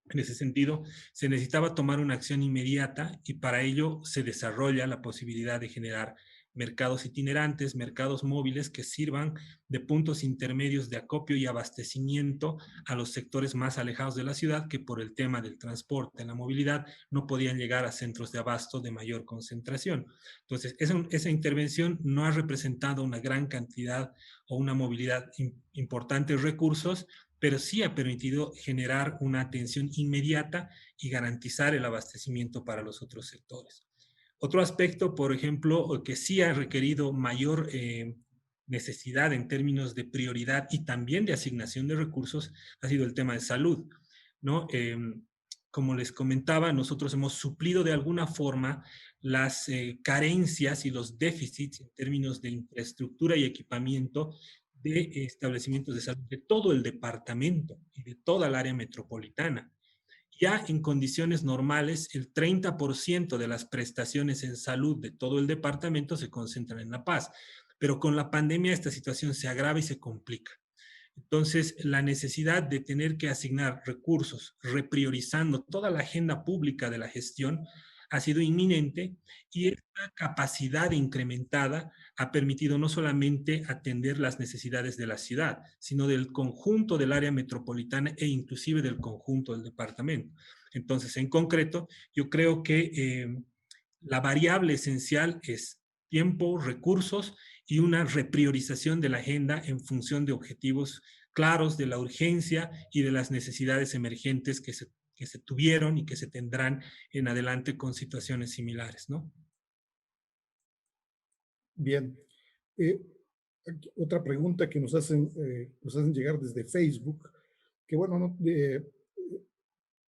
En ese sentido, se necesitaba tomar una acción inmediata y para ello se desarrolla la posibilidad de generar mercados itinerantes, mercados móviles que sirvan de puntos intermedios de acopio y abastecimiento a los sectores más alejados de la ciudad que por el tema del transporte, la movilidad, no podían llegar a centros de abasto de mayor concentración. Entonces, esa intervención no ha representado una gran cantidad o una movilidad importante de recursos, pero sí ha permitido generar una atención inmediata y garantizar el abastecimiento para los otros sectores. Otro aspecto, por ejemplo, que sí ha requerido mayor necesidad en términos de prioridad y también de asignación de recursos ha sido el tema de salud, ¿no? Como les comentaba, nosotros hemos suplido de alguna forma las carencias y los déficits en términos de infraestructura y equipamiento de establecimientos de salud de todo el departamento y de toda el área metropolitana. Ya en condiciones normales, el 30% de las prestaciones en salud de todo el departamento se concentran en La Paz, pero con la pandemia esta situación se agrava y se complica. Entonces, la necesidad de tener que asignar recursos, repriorizando toda la agenda pública de la gestión, ha sido inminente y esta capacidad incrementada ha permitido no solamente atender las necesidades de la ciudad, sino del conjunto del área metropolitana e inclusive del conjunto del departamento. Entonces, en concreto, yo creo que la variable esencial es tiempo, recursos y una repriorización de la agenda en función de objetivos claros, de la urgencia y de las necesidades emergentes que se tuvieron y que se tendrán en adelante con situaciones similares, ¿no? Bien. Otra pregunta que nos hacen llegar desde Facebook, que bueno, no,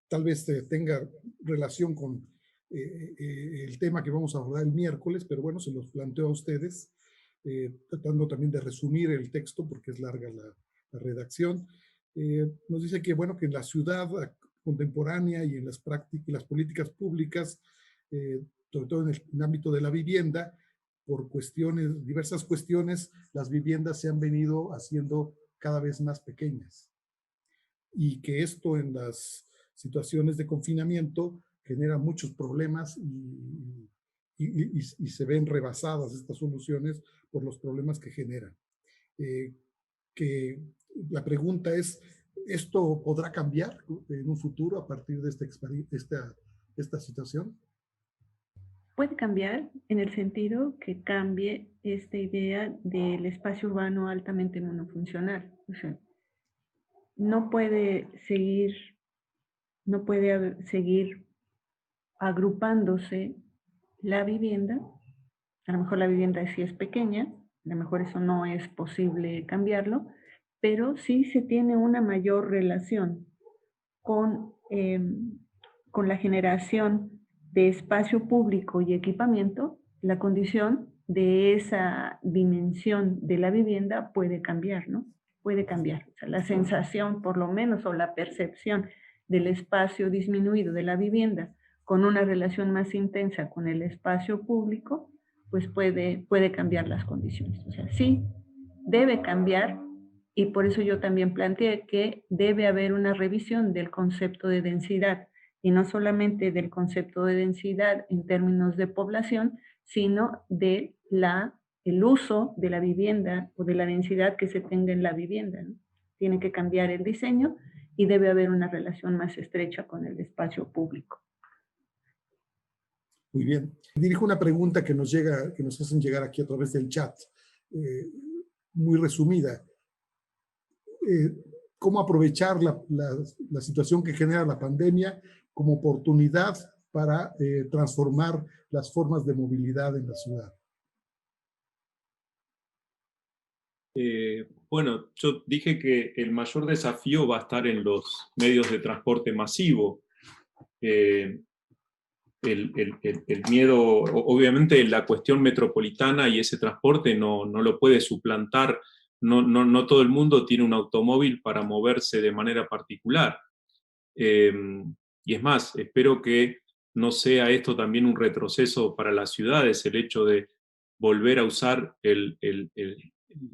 tal vez tenga relación con el tema que vamos a abordar el miércoles, pero bueno, se los planteo a ustedes, tratando también de resumir el texto porque es larga la redacción. Nos dice que bueno, que en la ciudad contemporánea y en las prácticas y las políticas públicas, sobre todo en el ámbito de la vivienda, por diversas cuestiones, las viviendas se han venido haciendo cada vez más pequeñas. Y que esto en las situaciones de confinamiento genera muchos problemas y se ven rebasadas estas soluciones por los problemas que generan. Que la pregunta es, ¿esto podrá cambiar en un futuro a partir de esta situación? Puede cambiar en el sentido que cambie esta idea del espacio urbano altamente monofuncional. O sea, no puede seguir agrupándose la vivienda. A lo mejor la vivienda sí es pequeña, a lo mejor eso no es posible cambiarlo, pero sí se tiene una mayor relación con la generación de espacio público y equipamiento. La condición de esa dimensión de la vivienda puede cambiar, ¿no? Puede cambiar. O sea, la sensación, por lo menos, o la percepción del espacio disminuido de la vivienda con una relación más intensa con el espacio público, pues puede cambiar las condiciones. O sea, sí, debe cambiar, Y por eso yo también planteé que debe haber una revisión del concepto de densidad, y no solamente del concepto de densidad en términos de población, sino de el uso de la vivienda o de la densidad que se tenga en la vivienda, ¿no? Tiene que cambiar el diseño y debe haber una relación más estrecha con el espacio público. Muy bien. Dirijo una pregunta que nos hacen llegar aquí a través del chat, muy resumida. ¿Cómo aprovechar la situación que genera la pandemia como oportunidad para transformar las formas de movilidad en la ciudad? Bueno, yo dije que el mayor desafío va a estar en los medios de transporte masivo. El miedo, obviamente la cuestión metropolitana y ese transporte no lo puede suplantar. No todo el mundo tiene un automóvil para moverse de manera particular. Y es más, espero que no sea esto también un retroceso para las ciudades, el hecho de volver a usar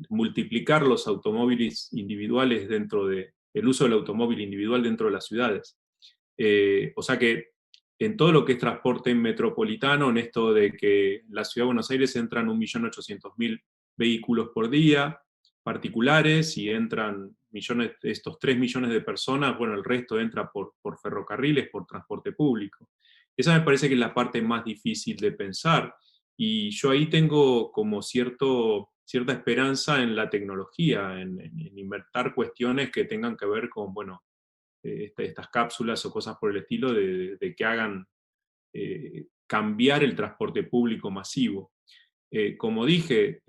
multiplicar los automóviles individuales el uso del automóvil individual dentro de las ciudades. O sea que en todo lo que es transporte metropolitano, en esto de que la ciudad de Buenos Aires entran 1.800.000 vehículos por día, particulares, y entran estos 3 millones de personas, bueno, el resto entra por ferrocarriles, por transporte público. Esa me parece que es la parte más difícil de pensar, y yo ahí tengo como cierta esperanza en la tecnología, en inventar cuestiones que tengan que ver con, bueno, estas cápsulas o cosas por el estilo de que hagan cambiar el transporte público masivo. Como dije,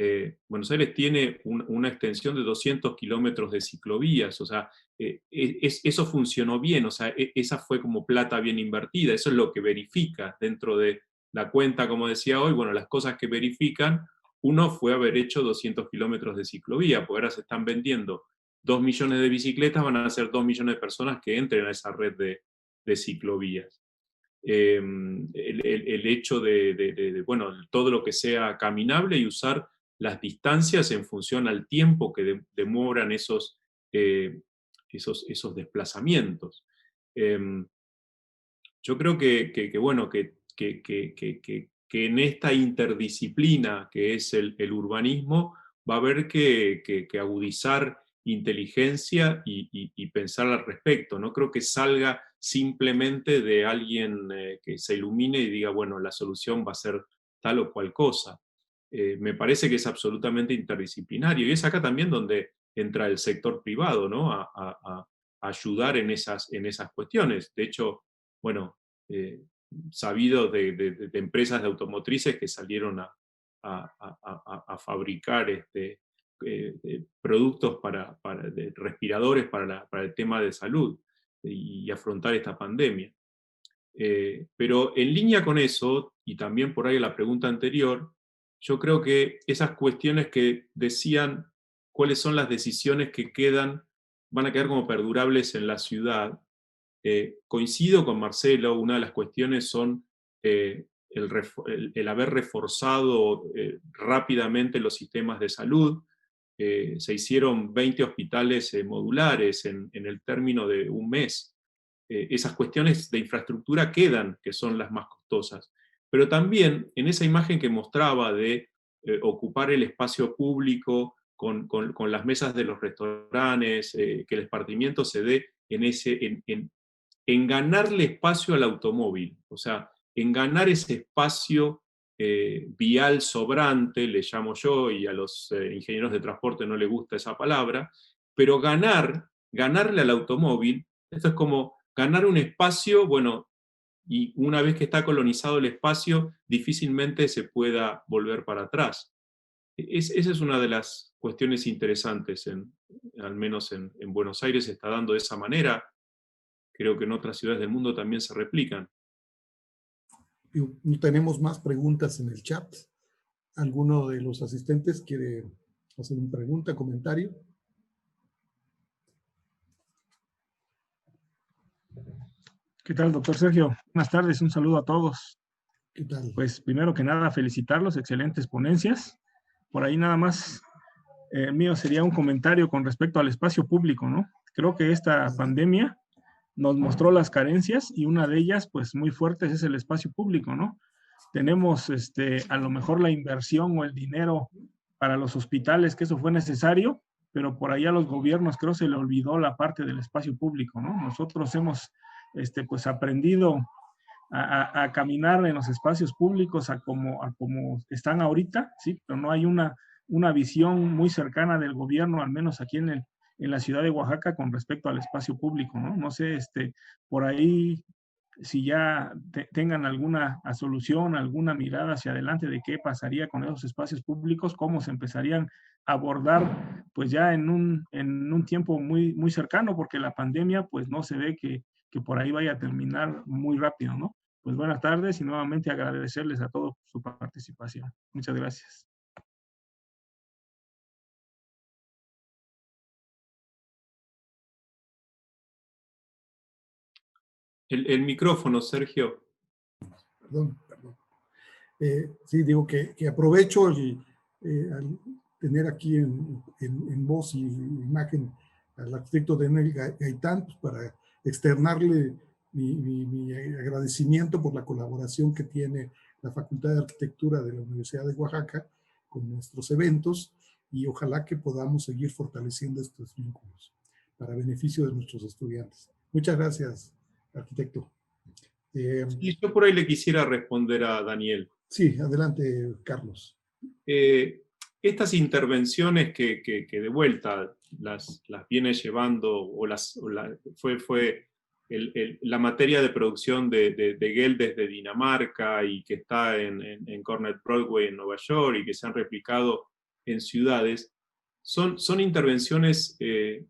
Buenos Aires tiene una extensión de 200 kilómetros de ciclovías, o sea, eso funcionó bien, o sea, esa fue como plata bien invertida, eso es lo que verifica dentro de la cuenta, como decía hoy, bueno, las cosas que verifican, uno fue haber hecho 200 kilómetros de ciclovía, porque ahora se están vendiendo 2 millones de bicicletas, van a ser 2 millones de personas que entren a esa red de ciclovías. El hecho bueno, todo lo que sea caminable y usar las distancias en función al tiempo que demoran esos desplazamientos. Yo creo bueno, que en esta interdisciplina que es el urbanismo va a haber que agudizar inteligencia y pensar al respecto. No creo que salga simplemente de alguien que se ilumine y diga, bueno, la solución va a ser tal o cual cosa. Me parece que es absolutamente interdisciplinario, y es acá también donde entra el sector privado, ¿no? a ayudar en esas cuestiones. De hecho, bueno, sabido de empresas de automotrices que salieron a fabricar productos de respiradores para el tema de salud y afrontar esta pandemia. Pero en línea con eso, y también por ahí la pregunta anterior, yo creo que esas cuestiones que decían cuáles son las decisiones que van a quedar como perdurables en la ciudad, coincido con Marcelo. Una de las cuestiones son el haber reforzado rápidamente los sistemas de salud. Se hicieron 20 hospitales modulares en el término de un mes. Esas cuestiones de infraestructura quedan, que son las más costosas. Pero también en esa imagen que mostraba de ocupar el espacio público con las mesas de los restaurantes, que el esparcimiento se dé en ganarle espacio al automóvil, o sea, en ganar ese espacio vial sobrante, le llamo yo, y a los ingenieros de transporte no les gusta esa palabra, pero ganarle al automóvil, esto es como ganar un espacio, bueno, y una vez que está colonizado el espacio, difícilmente se pueda volver para atrás. Esa es una de las cuestiones interesantes, al menos en Buenos Aires se está dando de esa manera. Creo que en otras ciudades del mundo también se replican. No tenemos más preguntas en el chat. ¿Alguno de los asistentes quiere hacer una pregunta, comentario? ¿Qué tal, doctor Sergio? Buenas tardes, un saludo a todos. ¿Qué tal? Pues primero que nada, felicitarlos, excelentes ponencias. Por ahí nada más El mío sería un comentario con respecto al espacio público, ¿no? Creo que esta pandemia nos mostró las carencias y una de ellas, pues muy fuertes, es el espacio público, ¿no? Tenemos a lo mejor la inversión o el dinero para los hospitales, que eso fue necesario, pero por ahí a los gobiernos creo se le olvidó la parte del espacio público, ¿no? Nosotros hemos pues aprendido a caminar en los espacios públicos a como están ahorita, ¿sí? Pero no hay una visión muy cercana del gobierno, al menos aquí en la ciudad de Oaxaca, con respecto al espacio público, ¿no? No sé, por ahí, si ya tengan alguna solución, alguna mirada hacia adelante de qué pasaría con esos espacios públicos, cómo se empezarían a abordar, pues ya en un tiempo muy, muy cercano, porque la pandemia, pues no se ve que por ahí vaya a terminar muy rápido, ¿no? Pues buenas tardes y nuevamente agradecerles a todos su participación. Muchas gracias. El micrófono, Sergio. Perdón. Sí, digo que aprovecho al tener aquí en voz y imagen al arquitecto Daniel Gaitán, pues, para externarle mi agradecimiento por la colaboración que tiene la Facultad de Arquitectura de la Universidad de Oaxaca con nuestros eventos, y ojalá que podamos seguir fortaleciendo estos vínculos para beneficio de nuestros estudiantes. Muchas gracias, arquitecto. Y yo por ahí le quisiera responder a Daniel. Sí, adelante, Carlos. Estas intervenciones que de vuelta las viene llevando, fue la materia de producción de Gell desde Dinamarca, y que está en Cornet Broadway en Nueva York, y que se han replicado en ciudades, son intervenciones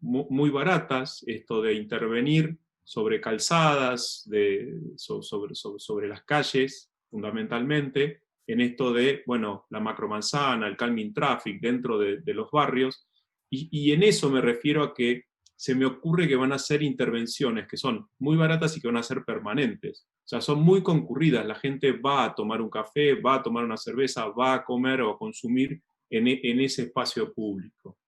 muy baratas, esto de intervenir sobre calzadas, sobre las calles, fundamentalmente, en esto de, bueno, la macromanzana, el calming traffic dentro de los barrios, y en eso me refiero a que se me ocurre que van a ser intervenciones que son muy baratas y que van a ser permanentes. O sea, son muy concurridas, la gente va a tomar un café, va a tomar una cerveza, va a comer o a consumir en ese espacio público.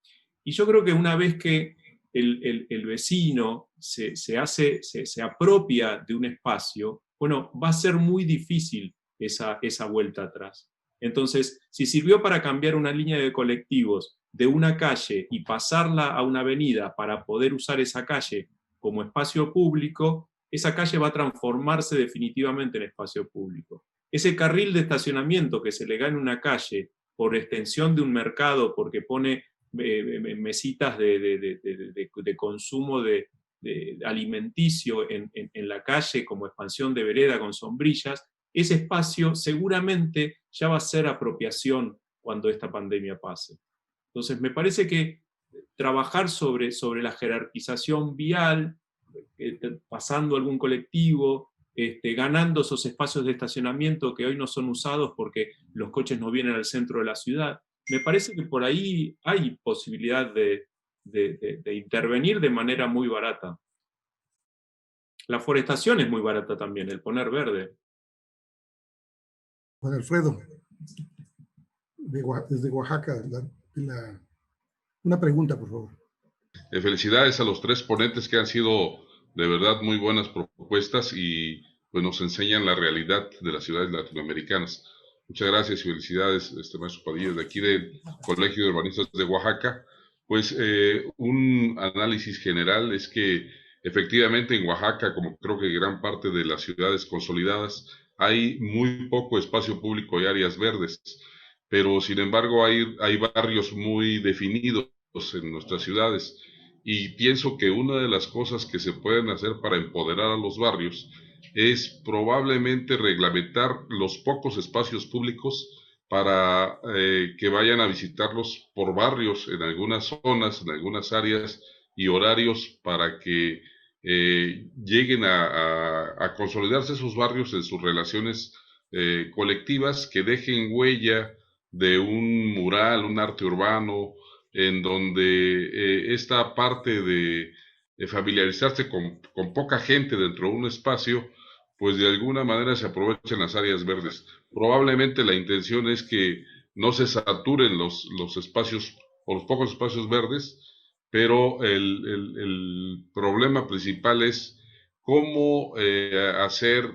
Y yo creo que una vez que el vecino se apropia de un espacio, bueno, va a ser muy difícil esa vuelta atrás. Entonces, si sirvió para cambiar una línea de colectivos de una calle y pasarla a una avenida para poder usar esa calle como espacio público, esa calle va a transformarse definitivamente en espacio público. Ese carril de estacionamiento que se le gana en una calle por extensión de un mercado, porque pone mesitas de consumo de alimenticio en la calle como expansión de vereda con sombrillas, ese espacio seguramente ya va a ser apropiación cuando esta pandemia pase. Entonces me parece que trabajar sobre la jerarquización vial, pasando algún colectivo, ganando esos espacios de estacionamiento que hoy no son usados porque los coches no vienen al centro de la ciudad, me parece que por ahí hay posibilidad de intervenir de manera muy barata. La forestación es muy barata también, el poner verde. Juan Alfredo, desde Oaxaca, una pregunta, por favor. Felicidades a los tres ponentes, que han sido de verdad muy buenas propuestas y pues nos enseñan la realidad de las ciudades latinoamericanas. Muchas gracias y felicidades, maestro Padilla, de aquí del Colegio de Urbanistas de Oaxaca. Pues un análisis general es que efectivamente en Oaxaca, como creo que gran parte de las ciudades consolidadas, hay muy poco espacio público y áreas verdes, pero sin embargo hay barrios muy definidos en nuestras ciudades, y pienso que una de las cosas que se pueden hacer para empoderar a los barrios es probablemente reglamentar los pocos espacios públicos para que vayan a visitarlos por barrios en algunas zonas, en algunas áreas y horarios, para que lleguen a consolidarse esos barrios en sus relaciones colectivas, que dejen huella de un mural, un arte urbano, en donde esta parte de familiarizarse con poca gente dentro de un espacio, pues de alguna manera se aprovechen las áreas verdes. Probablemente la intención es que no se saturen los espacios o los pocos espacios verdes, pero el problema principal es cómo hacer,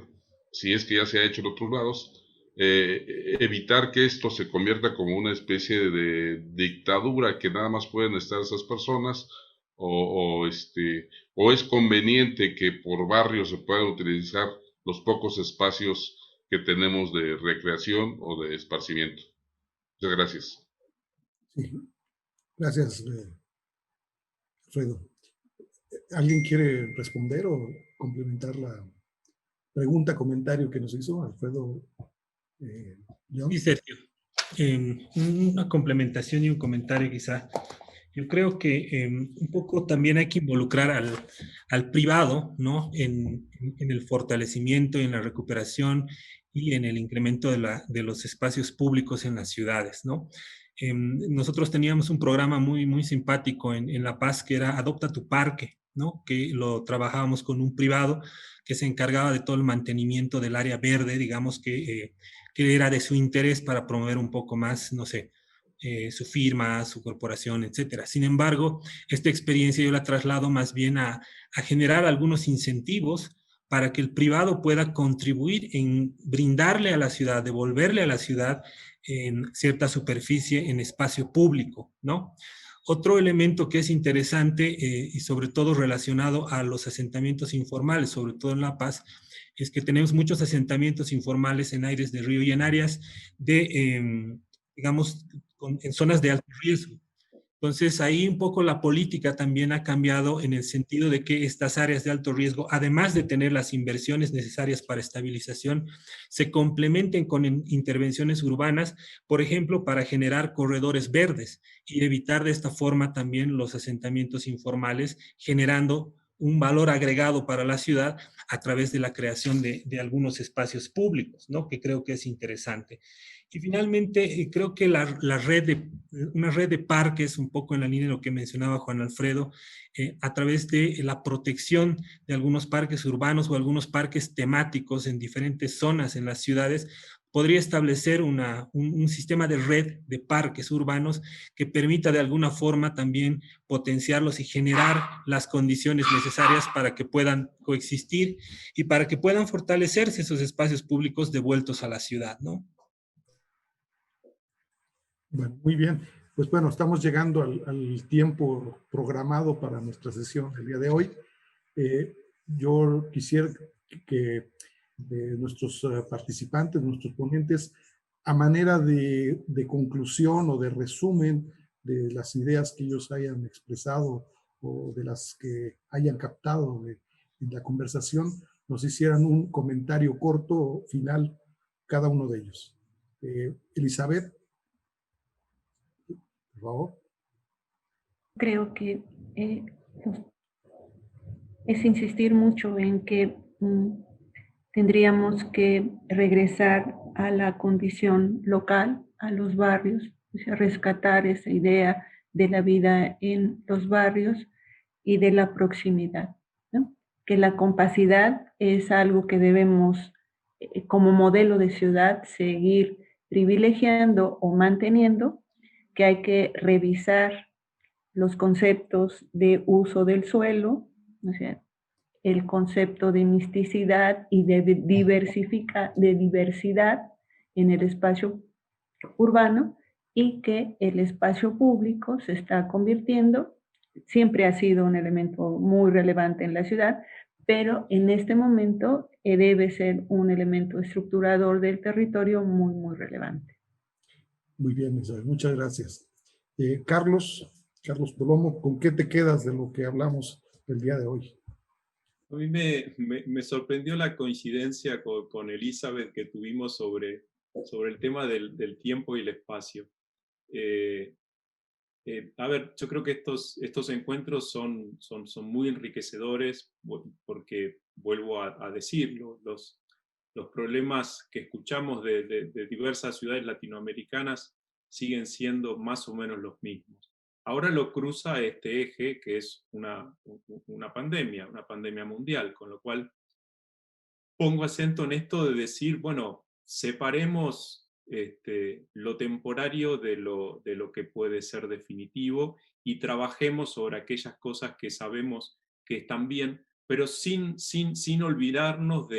si es que ya se ha hecho en otros lados, evitar que esto se convierta como una especie de dictadura, que nada más pueden estar esas personas, o es conveniente que por barrio se puedan utilizar los pocos espacios que tenemos de recreación o de esparcimiento. Muchas gracias. Sí, gracias, Alfredo. ¿Alguien quiere responder o complementar la pregunta, comentario que nos hizo Alfredo? Sí, Sergio. Una complementación y un comentario quizá. Yo creo que un poco también hay que involucrar al privado, ¿no? En el fortalecimiento, en la recuperación y en el incremento de los espacios públicos en las ciudades, ¿no? Nosotros teníamos un programa muy, muy simpático en La Paz que era Adopta tu Parque, ¿no? Que lo trabajábamos con un privado que se encargaba de todo el mantenimiento del área verde, digamos que era de su interés para promover un poco más, no sé, su firma, su corporación, etcétera. Sin embargo, esta experiencia yo la traslado más bien a generar algunos incentivos para que el privado pueda contribuir en brindarle a la ciudad, devolverle a la ciudad en cierta superficie, en espacio público, ¿no? Otro elemento que es interesante y sobre todo relacionado a los asentamientos informales, sobre todo en La Paz, es que tenemos muchos asentamientos informales en Aires de Río y en áreas de, digamos, en zonas de alto riesgo. Entonces, ahí un poco la política también ha cambiado en el sentido de que estas áreas de alto riesgo, además de tener las inversiones necesarias para estabilización, se complementen con intervenciones urbanas, por ejemplo, para generar corredores verdes y evitar de esta forma también los asentamientos informales, generando un valor agregado para la ciudad a través de la creación de algunos espacios públicos, ¿no? Que creo que es interesante. Y finalmente, creo que una red de parques, un poco en la línea de lo que mencionaba Juan Alfredo, a través de la protección de algunos parques urbanos o algunos parques temáticos en diferentes zonas en las ciudades, podría establecer un sistema de red de parques urbanos que permita de alguna forma también potenciarlos y generar las condiciones necesarias para que puedan coexistir y para que puedan fortalecerse esos espacios públicos devueltos a la ciudad, ¿no? Bueno, muy bien. Pues bueno, estamos llegando al tiempo programado para nuestra sesión el día de hoy. Yo quisiera que nuestros participantes, nuestros ponentes, a manera de conclusión o de resumen de las ideas que ellos hayan expresado o de las que hayan captado en la conversación, nos hicieran un comentario corto final cada uno de ellos. Elizabeth, por favor. Creo que es insistir mucho en que tendríamos que regresar a la condición local, a los barrios, o sea, rescatar esa idea de la vida en los barrios y de la proximidad, ¿no? Que la compacidad es algo que debemos, como modelo de ciudad, seguir privilegiando o manteniendo, que hay que revisar los conceptos de uso del suelo, o sea, el concepto de misticidad y de diversidad en el espacio urbano, y que el espacio público se está convirtiendo, siempre ha sido un elemento muy relevante en la ciudad, pero en este momento debe ser un elemento estructurador del territorio muy, muy relevante. Muy bien, Isabel, muchas gracias. Carlos Polomo, ¿con qué te quedas de lo que hablamos el día de hoy? A mí me sorprendió la coincidencia con Elizabeth que tuvimos sobre el tema del tiempo y el espacio. A ver, yo creo que estos encuentros son muy enriquecedores porque, vuelvo a decirlo, los problemas que escuchamos de diversas ciudades latinoamericanas siguen siendo más o menos los mismos. Ahora lo cruza este eje que es una pandemia mundial, con lo cual pongo acento en esto de decir, bueno, separemos lo temporario de lo que puede ser definitivo, y trabajemos sobre aquellas cosas que sabemos que están bien, pero sin olvidarnos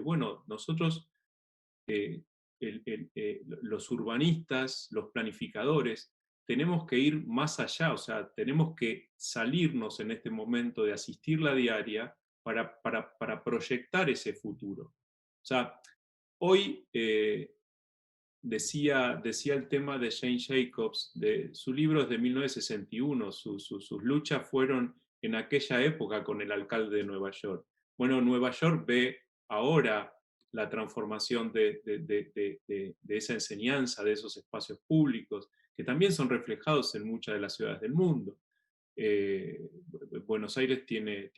bueno, nosotros, los urbanistas, los planificadores, tenemos que ir más allá, o sea, tenemos que salirnos en este momento de asistir la diaria para proyectar ese futuro. O sea, hoy decía el tema de Jane Jacobs, su libro es de 1961, sus luchas fueron en aquella época con el alcalde de Nueva York. Bueno, Nueva York ve ahora la transformación de esa enseñanza, de esos espacios públicos, que también son reflejados en muchas de las ciudades del mundo. Buenos Aires tiene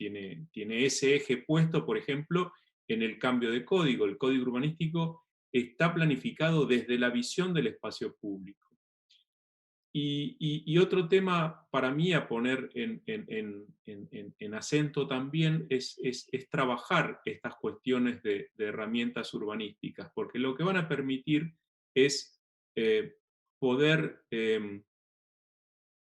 ese eje puesto, por ejemplo, en el cambio de código. El código urbanístico está planificado desde la visión del espacio público. Y otro tema para mí a poner en acento también es trabajar estas cuestiones de herramientas urbanísticas, porque lo que van a permitir es poder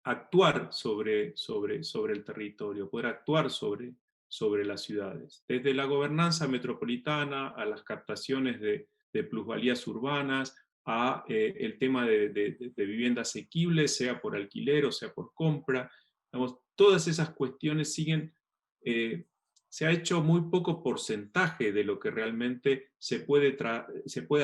actuar sobre el territorio, poder actuar sobre las ciudades. Desde la gobernanza metropolitana a las captaciones de plusvalías urbanas, a el tema de vivienda asequible, sea por alquiler o sea por compra. Digamos, todas esas cuestiones siguen, se ha hecho muy poco porcentaje de lo que realmente se puede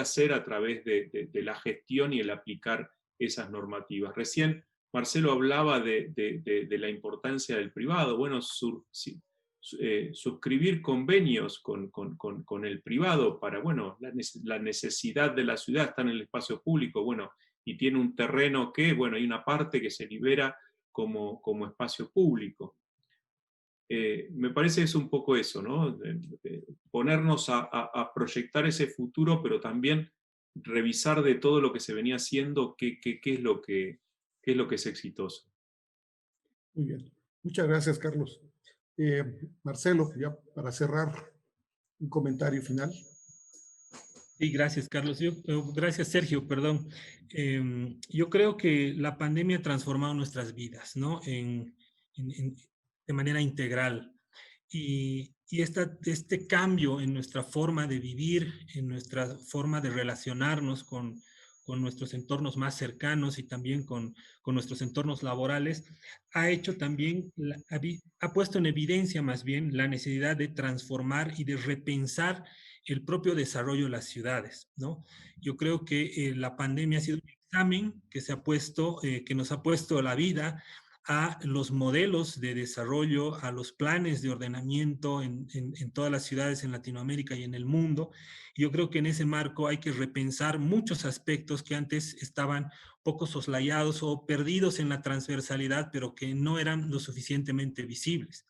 hacer a través de la gestión y el aplicar esas normativas. Recién Marcelo hablaba de la importancia del privado. Bueno, suscribir convenios con el privado para, bueno, la necesidad de la ciudad está en el espacio público, bueno, y tiene un terreno que, bueno, hay una parte que se libera como espacio público. Me parece que es un poco eso, ¿no? Ponernos a proyectar ese futuro, pero también revisar de todo lo que se venía haciendo, qué es lo que es exitoso. Muy bien. Muchas gracias, Carlos. Marcelo, ya para cerrar, un comentario final. Sí, gracias, Carlos. Gracias, Sergio, perdón. Yo creo que la pandemia ha transformado nuestras vidas, ¿no? De manera integral. Y este cambio en nuestra forma de vivir, en nuestra forma de relacionarnos con nuestros entornos más cercanos y también con nuestros entornos laborales, ha hecho también, ha puesto en evidencia más bien la necesidad de transformar y de repensar el propio desarrollo de las ciudades, ¿no? Yo creo que la pandemia ha sido un examen que que nos ha puesto la vida a los modelos de desarrollo, a los planes de ordenamiento en todas las ciudades en Latinoamérica y en el mundo. Yo creo que en ese marco hay que repensar muchos aspectos que antes estaban poco soslayados o perdidos en la transversalidad, pero que no eran lo suficientemente visibles.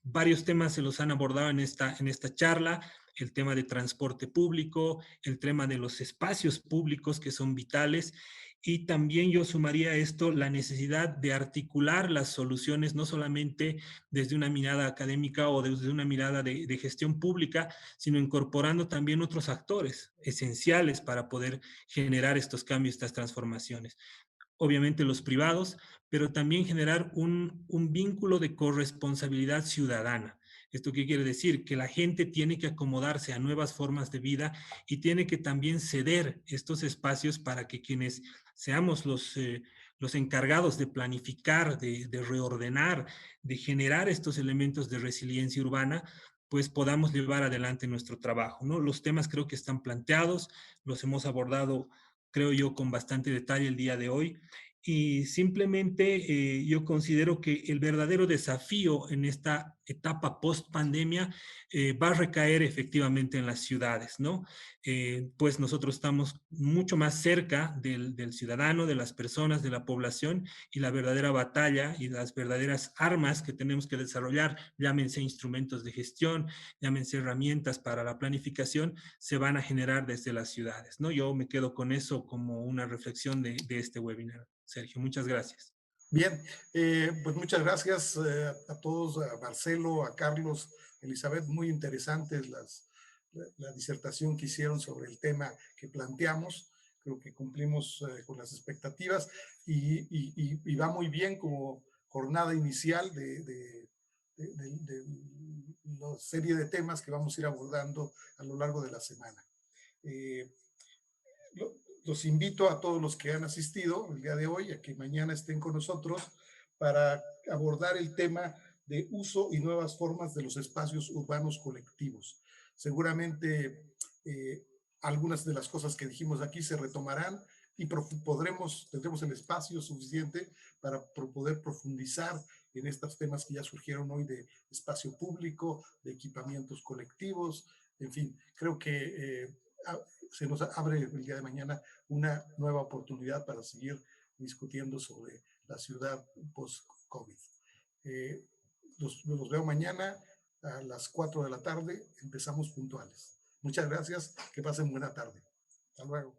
Varios temas se los han abordado en esta charla: el tema de transporte público, el tema de los espacios públicos que son vitales, y también yo sumaría a esto la necesidad de articular las soluciones no solamente desde una mirada académica o desde una mirada de gestión pública, sino incorporando también otros actores esenciales para poder generar estos cambios, estas transformaciones. Obviamente los privados, pero también generar un vínculo de corresponsabilidad ciudadana. ¿Esto qué quiere decir? Que la gente tiene que acomodarse a nuevas formas de vida y tiene que también ceder estos espacios para que quienes seamos los encargados de planificar, de reordenar, de generar estos elementos de resiliencia urbana, pues podamos llevar adelante nuestro trabajo, ¿no? Los temas creo que están planteados, los hemos abordado, creo yo, con bastante detalle el día de hoy. Y simplemente yo considero que el verdadero desafío en esta etapa post-pandemia va a recaer efectivamente en las ciudades, ¿no? Pues nosotros estamos mucho más cerca del ciudadano, de las personas, de la población, y la verdadera batalla y las verdaderas armas que tenemos que desarrollar, llámense instrumentos de gestión, llámense herramientas para la planificación, se van a generar desde las ciudades, ¿no? Yo me quedo con eso como una reflexión de este webinar. Sergio, muchas gracias. Bien, pues muchas gracias a todos, a Marcelo, a Carlos, Elizabeth, muy interesantes la disertación que hicieron sobre el tema que planteamos. Creo que cumplimos con las expectativas y va muy bien como jornada inicial de la serie de temas que vamos a ir abordando a lo largo de la semana. Los invito a todos los que han asistido el día de hoy a que mañana estén con nosotros para abordar el tema de uso y nuevas formas de los espacios urbanos colectivos. Seguramente algunas de las cosas que dijimos aquí se retomarán y tendremos el espacio suficiente para poder profundizar en estos temas que ya surgieron hoy de espacio público, de equipamientos colectivos, en fin, creo que se nos abre el día de mañana una nueva oportunidad para seguir discutiendo sobre la ciudad post-COVID. Los veo mañana a las 4 de la tarde, empezamos puntuales. Muchas gracias, que pasen buena tarde. Hasta luego.